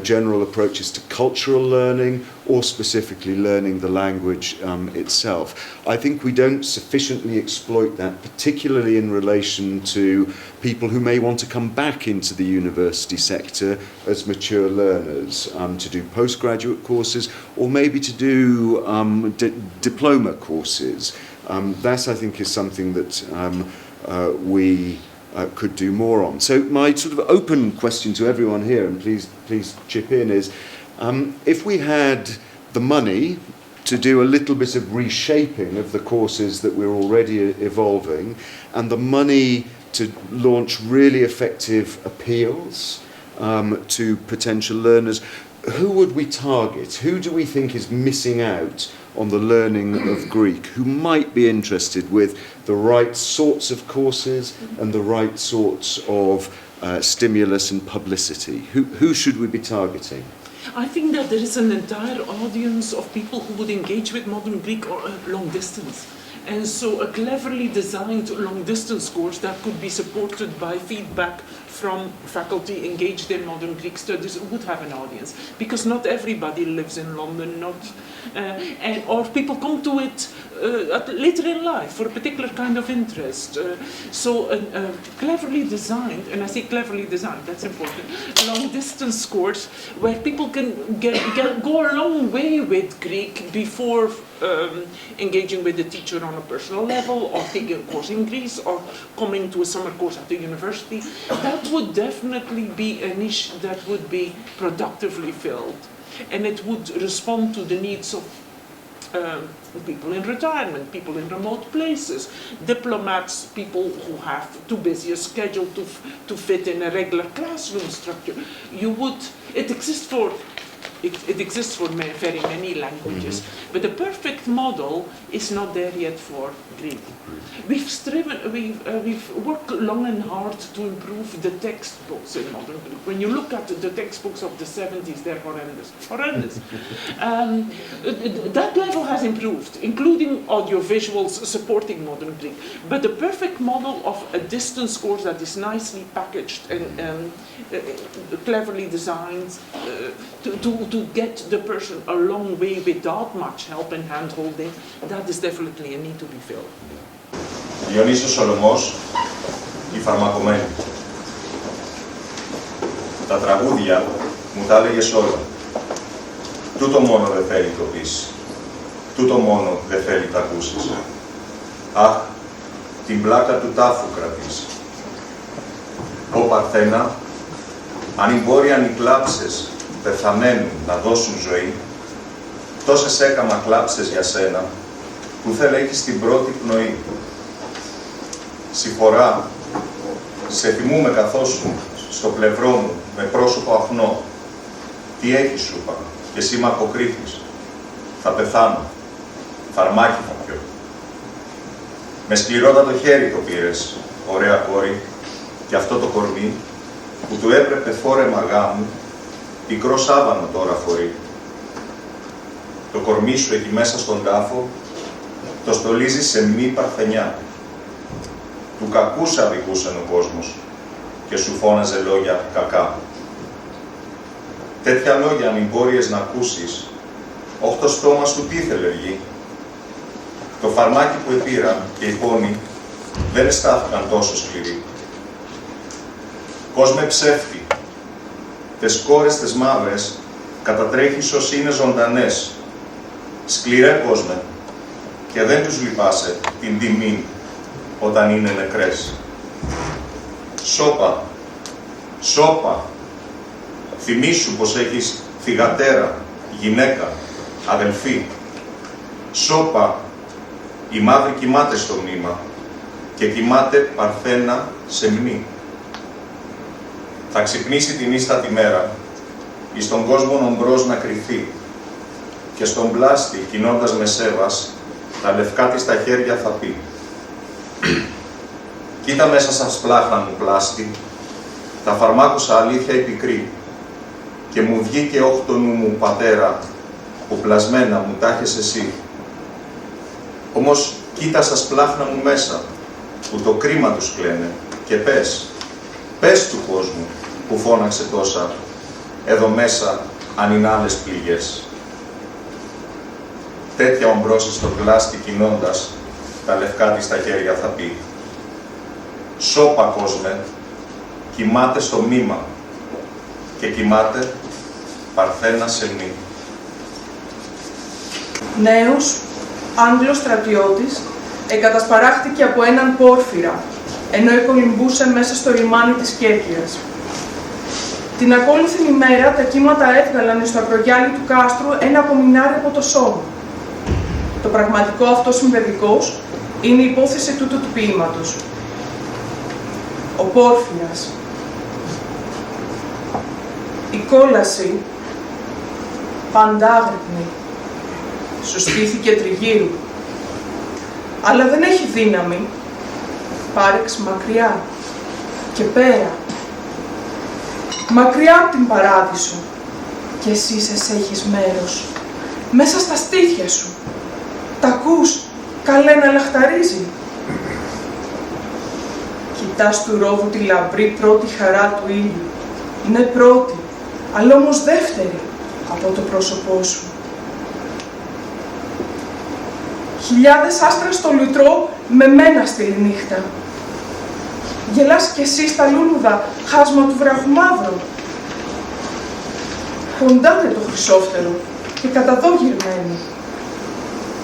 general approaches to cultural learning or specifically learning the language itself. I think we don't sufficiently exploit that, particularly in relation to people who may want to come back into the university sector as mature learners, to do postgraduate courses or maybe to do diploma courses. That, I think, is something that we could do more on. So my sort of open question to everyone here, and please chip in, is if we had the money to do a little bit of reshaping of the courses that we're already evolving, and the money to launch really effective appeals to potential learners, who would we target? Who do we think is missing out on the learning of Greek, who might be interested with the right sorts of courses and the right sorts of stimulus and publicity? Who should we be targeting? I think that there is an entire audience of people who would engage with modern Greek or long distance. And so a cleverly designed long-distance course that could be supported by feedback from faculty engaged in modern Greek studies would have an audience. Because not everybody lives in London, or people come to it later in life for a particular kind of interest. So a cleverly designed, and I say cleverly designed, that's important, long-distance course where people can go a long way with Greek before engaging with the teacher on a personal level, or taking a course in Greece, or coming to a summer course at the university. That would definitely be a niche that would be productively filled, and it would respond to the needs of people in retirement, people in remote places, diplomats, people who have too busy a schedule to fit in a regular classroom structure. It exists for It exists for very many languages, but the perfect model is not there yet for Greek. We've worked long and hard to improve the textbooks in modern Greek. When you look at the textbooks of the 70s, they're horrendous. That level has improved, including audiovisuals supporting modern Greek. But the perfect model of a distance course that is nicely packaged and cleverly designed to get the person a long way without much help and hand-holding, that is definitely a need to be filled. Διονύσιος Σολωμός, η φαρμακομένη. Τα τραγούδια μου τα έλεγες όλα. Τούτο μόνο δεν θέλει το πεις. Τούτο μόνο δεν θέλει τα ακούσεις. Αχ, την πλάκα του τάφου κρατήσει. Ω Παρθένα, αν οι μπόριαν οι κλάψες πεθαμένουν να δώσουν ζωή, τόσες έκαμα κλάψες για σένα, που θέλ' έχεις την πρώτη πνοή. Συφορά, σε θυμούμαι καθώς σου, στο πλευρό μου, με πρόσωπο αχνό. Τι έχεις, σου είπα, και εσύ μ' αποκρίθεις. Θα πεθάνω, φαρμάκι θα πιω. Με σκληρότατο χέρι το πήρες, ωραία κόρη, και αυτό το κορμί, που του έπρεπε φόρεμα γάμου, πικρό σάβανο τώρα φορεί. Το κορμί σου εκεί μέσα στον τάφο, το στολίζει σε μη παρθενιά. Του κακού σε αδικούσαν ο κόσμος και σου φώναζε λόγια κακά. Τέτοια λόγια αν μπόρειες να ακούσεις, όχι το στόμα σου τι ήθελε βγει. Το φαρμάκι που επήραν και οι πόνοι δεν στάθηκαν τόσο σκληροί. Κόσμε ψεύτη, τες κόρες τες μαύρες κατατρέχεις ως είναι ζωντανές. Σκληρέ κόσμε, και δεν τους λυπάσαι την τιμή όταν είναι νεκρές. Σώπα, σώπα, θυμήσου πως έχεις θυγατέρα, γυναίκα, αδελφή. Σώπα, η μαύρη κοιμάται στο μνήμα και κοιμάται Παρθένα σε μνή. Θα ξυπνήσει την ίστατη μέρα, εις τον κόσμο ομπρός να κρυφθεί και στον πλάστη, κινώντας με σέβας, τα λευκά της τα χέρια θα πει. Κοίτα μέσα σαν σπλάχνα μου πλάστη, τα φαρμάκωσα αλήθεια η πικρή και μου βγήκε όχτο νου μου πατέρα, που πλασμένα μου τα έχεις εσύ. Όμως κοίτα σαν σπλάχνα μου μέσα, που το κρίμα τους κλαίνε και πες του κόσμου που φώναξε τόσα, εδώ μέσα αν είναι άλλες πληγές. Τέτοια ομπρώση στο πλάστη κινώντας, τα λευκά της τα χέρια θα πει. Σώπα κόσμε, κοιμάται στο μνήμα και κοιμάται Παρθένα σε μνή. Νέος, Άγγλος στρατιώτης, εγκατασπαράχτηκε από έναν πόρφυρα, ενώ κολυμπούσε μέσα στο λιμάνι της Κέρκυρας. Την ακόλουθη ημέρα τα κύματα έβγαλαν στο ακρογιάλι του κάστρου ένα απομεινάρι από το σώμα. Το πραγματικό αυτό συμβεδικός είναι η υπόθεση τούτου του ποίηματος. Ο πόρφυρας. Η κόλαση, παντάγρυπνη, σου στήθηκε τριγύρου, αλλά δεν έχει δύναμη. Πάρεξ μακριά και πέρα, μακριά από την παράδεισο, κι εσύ έχεις μέρος, μέσα στα στήθια σου. Τ' ακούς, καλέ να λαχταρίζει. Κοιτάς του ρόδου τη λαμπρή πρώτη χαρά του ήλιου. Είναι πρώτη, αλλά όμως δεύτερη από το πρόσωπό σου. Χιλιάδες άστρα στο λουτρό με μένα στη νύχτα. Γελάς κι εσύ στα λούλουδα, χάσμα του βράχου μαύρου. Κοντάτε το χρυσόφτερο και κατά δω γυρμένη.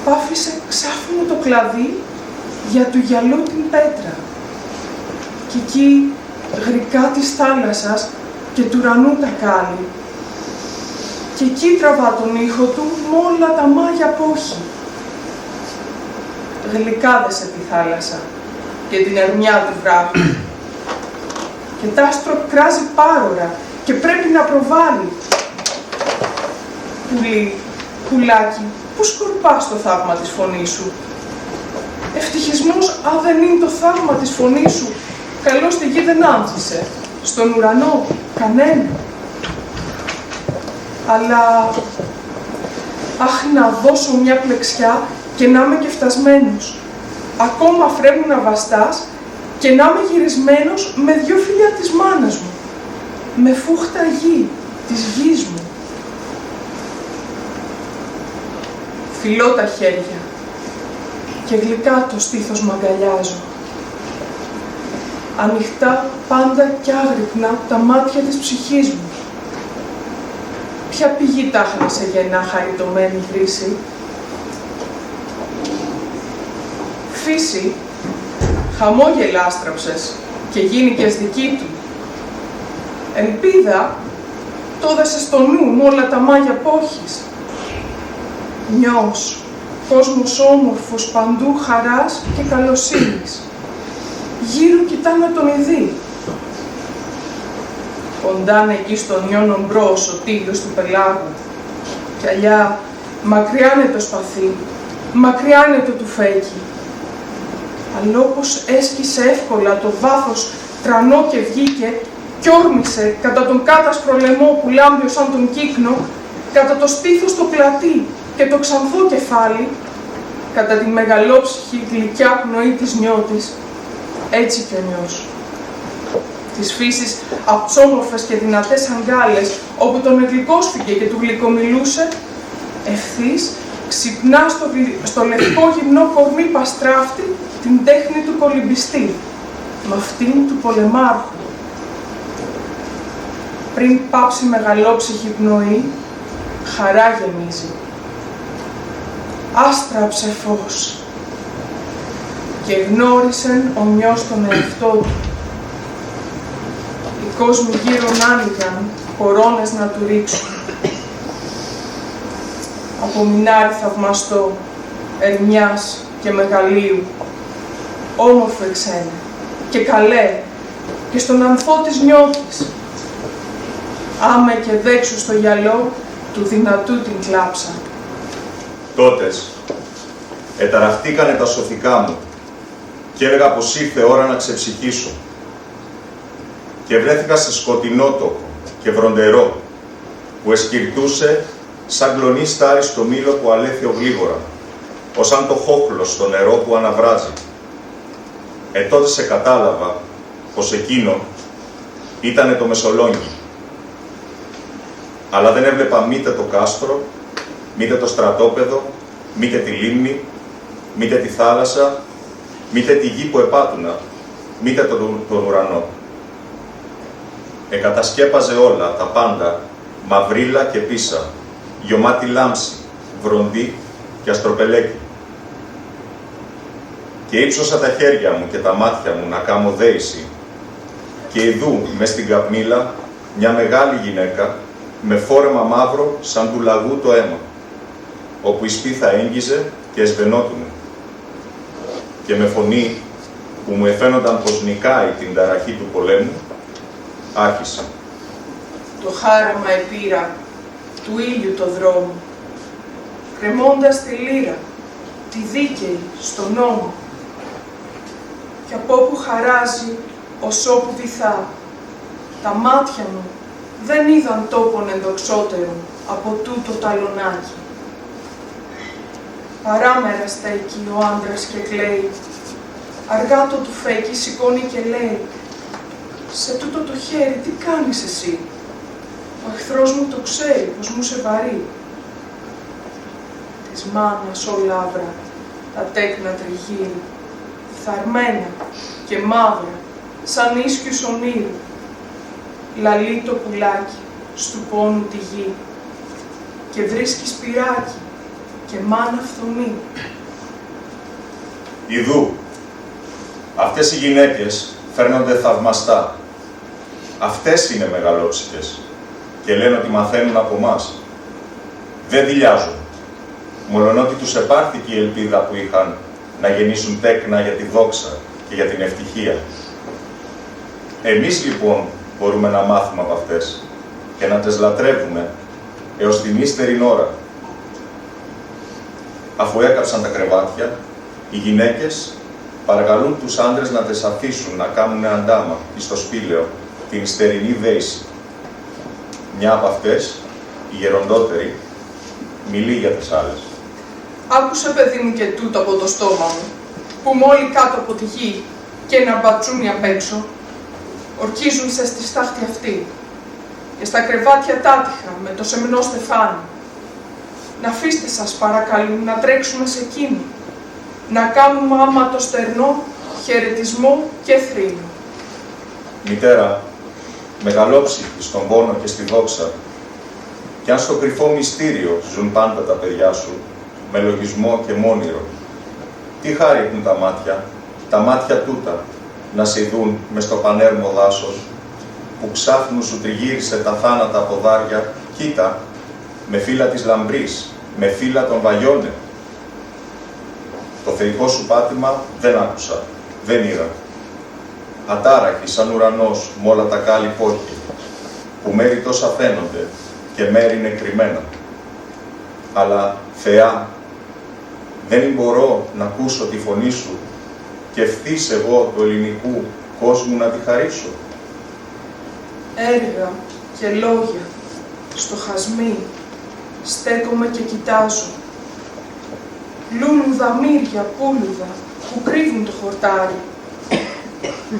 Πάφησε ξάφνου το κλαδί για του γυαλού την πέτρα. Κι εκεί γρικά της θάλασσας και του ουρανού τα κάλλη. Κι εκεί τραβά τον ήχο του μ' όλα τα μάγια πόχη. Γλυκάδες επί θάλασσα και την ερμιά του βράχου. Και τ' άστρο κράζει πάρορα και πρέπει να προβάλλει. Πουλί, πουλάκι, που σκορπάς το θαύμα της φωνής σου. Ευτυχισμός, αν δεν είναι το θαύμα της φωνής σου, καλώς στη γη δεν άνθησε. Στον ουρανό, κανένα. Αλλά, αχ, να δώσω μια πλεξιά και να είμαι και φτασμένος. Ακόμα φρέμουν να βαστάς και να είμαι γυρισμένος με 2 φιλιά της μάνας μου. Με φούχτα γη, της γης μου. Φιλώ τα χέρια και γλυκά το στήθος μ' αγκαλιάζω. Ανοιχτά πάντα κι άγρυπνα τα μάτια της ψυχής μου. Ποια πηγή τάχνασε γεννά χαριτωμένη χρήση. Φύση, χαμόγελα άστραψες και γίνηκες δική του. Ελπίδα, το δέσες στο νου μου όλα τα μάγια πόχης. Νιός, κόσμος όμορφος παντού χαράς και καλοσύνης. Γύρω κοιτάνε τον ειδή. Κοντάνε εκεί στον νιόν μπρος ο τίγρης του πελάγου. Κι αλλιά μακριάνε το σπαθί, μακριάνε το τουφέκι. Αλλά όπως έσκησε εύκολα το βάθος τρανό και βγήκε κι όρμησε κατά τον κάτασπρο λαιμό που λάμπει σαν τον κύκνο, κατά το στήθος το πλατή και το ξανθό κεφάλι, κατά τη μεγαλόψυχη γλυκιά πνοή της νιώτης, έτσι κι ο νιός. Της φύσης αψόμορφες και δυνατές αγκάλες, όπου τον εγλυκόσφυγε και του γλυκομιλούσε, ευθύς ξυπνά στο λευκό γυμνό κορμί παστράφτη την τέχνη του κολυμπιστή, μ' αυτήν του πολεμάρχου. Πριν πάψει μεγαλόψυχη πνοή, χαρά γεμίζει. Άστραψε φως και γνώρισεν ομοιός τον εαυτό του. Οι κόσμοι γύρω άνοιγαν, κορώνες να του ρίξουν. Από μινάρι θαυμαστό, ερμιάς και μεγαλείου, όμορφο εξένε και καλέ και στον ανθό της νιώτης. Άμε και δέξου στο γυαλό του δυνατού την κλάψα. Τότες, εταραχτήκανε τα σωθικά μου και έλεγα πως ήρθε ώρα να ξεψυχήσω. Και βρέθηκα σε σκοτεινό τόπο και βροντερό, που εσκυρτούσε σαν κλονή στάρι στο μήλο που αλέθιο γλίγορα, ως σαν το χόχλο στο νερό που αναβράζει. Τότε σε κατάλαβα πως εκείνο ήτανε το Μεσολόγγι. Αλλά δεν έβλεπα μήτε το κάστρο, μήτε το στρατόπεδο, μήτε τη λίμνη, μήτε τη θάλασσα, μήτε τη γη που επάτουνα, μήτε τον ουρανό. Εκατασκέπαζε όλα, τα πάντα, μαυρίλα και πίσα, γιωμάτι λάμψη, βροντί και αστροπελέκι. Και ύψωσα τα χέρια μου και τα μάτια μου να κάμω δέηση, και ειδού μες στην καπνίλα μια μεγάλη γυναίκα με φόρεμα μαύρο σαν του λαγού το αίμα, όπου η σπίθα έγγιζε και εσβενότουνε. Και με φωνή που μου εφαίνονταν πως νικάει την ταραχή του πολέμου, άρχισε. Το χάραμα επήρα του ήλιου το δρόμο, κρεμώντας τη λύρα, τη δίκαιη στον νόμο. Κι από όπου χαράζει ως όπου βυθά, τα μάτια μου δεν είδαν τόπον ενδοξότερον από τούτο το αλωνάκι. Παράμερα στέκει ο άντρας και κλαίει, αργά το τουφέκι σηκώνει και λέει «Σε τούτο το χέρι τι κάνεις εσύ, ο εχθρός μου το ξέρει πως μου σε βαρύ». Της μάνας ο λάβρα, τα τέκνα τριγύρι, θαρμένα και μαύρα, σαν ίσκιους ονείρου, λαλεί το πουλάκι στου πόνου τη γη και βρίσκει σπυράκι και μάνα φθονή. Ιδού, αυτές οι γυναίκες φέρνονται θαυμαστά. Αυτές είναι μεγαλόψυχες και λένε ότι μαθαίνουν από μας. Δεν δειλιάζουν, μολονότι τους επάρθηκε η ελπίδα που είχαν να γεννήσουν τέκνα για τη δόξα και για την ευτυχία. Εμείς λοιπόν μπορούμε να μάθουμε από αυτές και να τις λατρεύουμε έως την ύστερη ώρα. Αφού έκαψαν τα κρεβάτια, οι γυναίκες παρακαλούν τους άντρες να τις αφήσουν να κάνουν αντάμα εις το σπήλαιο, την στερινή δέηση. Μια από αυτές, η γεροντότερη, μιλεί για τις άλλες. Άκουσε, παιδί μου, και τούτο από το στόμα μου, που μόλι κάτω από τη γη και ένα μπατσούνι απ' έξω, ορκίζουνse στη στάχτη αυτή και στα κρεβάτια τάτιχα με το σεμνό στεφάνι. Να αφήστε σας, παρακαλούν, να τρέξουμε σε εκείνο, να κάνουμε άμα το στερνό χαιρετισμό και θρήνο. Μητέρα, μεγαλόψυχη στον πόνο και στη δόξα, κι αν στο κρυφό μυστήριο ζουν πάντα τα παιδιά σου, με λογισμό και μόνιρο, τι χάρη έχουν τα μάτια τούτα, να σε δουν μες στο πανέρμο δάσος, που ξάφνου σου τριγύρισε τα θάνατα ποδάρια, κοίτα, με φύλλα της λαμπρής, με φύλλα των βαγιώνε. Το θεϊκό σου πάτημα δεν άκουσα, δεν είδα. Ατάραχη σαν ουρανός μ' όλα τα κάλλη πόχη, που μέρη τόσα φαίνονται και μέρη είναι κρυμμένα. Αλλά, Θεά, δεν μπορώ να ακούσω τη φωνή σου και ευθύς εγώ του ελληνικού κόσμου να τη χαρίσω. Έργα και λόγια, στο χασμί, στέκομαι και κοιτάζω. Λούλουδα μύρια, πούλουδα, που κρύβουν το χορτάρι.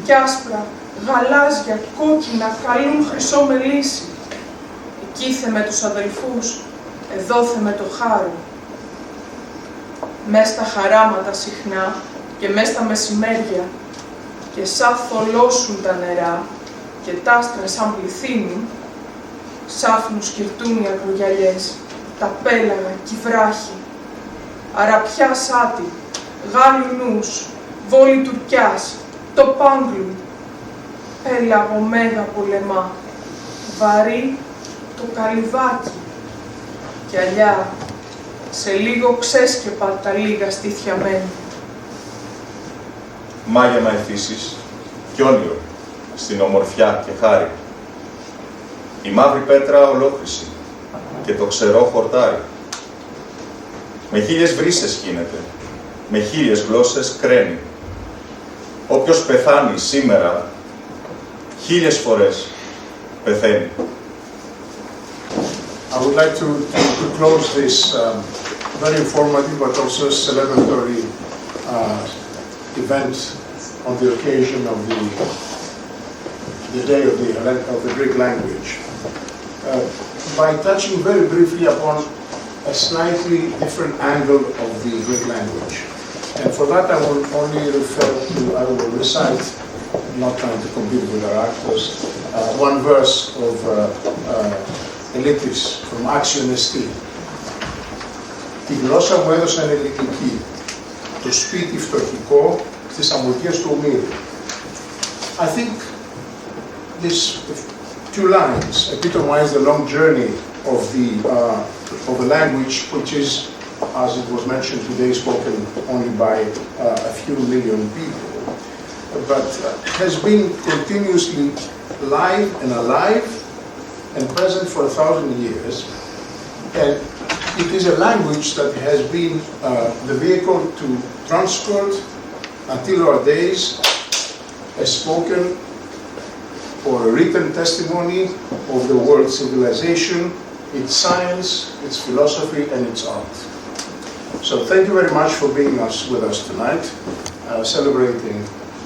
Κι άσπρα, γαλάζια, κόκκινα, καλούν χρυσό μελίσι. Εκείθε με τους αδελφούς, εδώθε με το χάρο. Μες στα χαράματα συχνά και μες στα μεσημέρια και σαν θολώσουν τα νερά και τ' άστρα σαν πληθύνουν, σάφνου σκυρτούν οι ακρογιαλιές, τα πέλαγα κι οι βράχοι, αραπιά σάτι, Γάλλου νους, βόλη τουρκιάς, το πάγκλου, πέλαγο μέγα πολεμά, βαρύ το καλυβάκι κι αλλιά, σε λίγο ξέσκεπα τα λίγα στήθια μένει. Μάγεμα εθύσεις κι όνειρο, στην ομορφιά και χάρη. Η μαύρη πέτρα ολόκληση και το ξερό χορτάρι. Με 1000 βρύσες γίνεται, με 1000 γλώσσες κραίνει. Όποιος πεθάνει σήμερα, 1000 φορές πεθαίνει. I would like to close this very informative but also celebratory event on the occasion of the day of the Greek language by touching very briefly upon a slightly different angle of the Greek language. And for that I will only I will recite, not trying to compete with our actors, one verse of Ελίτης, from Axion Steen. Τη γλώσσα μου έδωσαν ελληνική, το σπίτι φτωχικό στις αμμουδιές του ομήρου. I think these two lines epitomize the long journey of the language, which is, as it was mentioned today, spoken only by a few million people, but has been continuously live and alive and present for 1,000 years, and it is a language that has been the vehicle to transport until our days a spoken or a written testimony of the world's civilization, its science, its philosophy, and its art. So thank you very much for being with us tonight, celebrating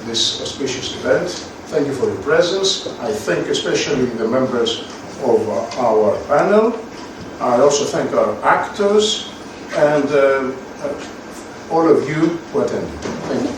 this auspicious event. Thank you for your presence. I thank especially the members of our panel. I also thank our actors and all of you who attended. Thank you.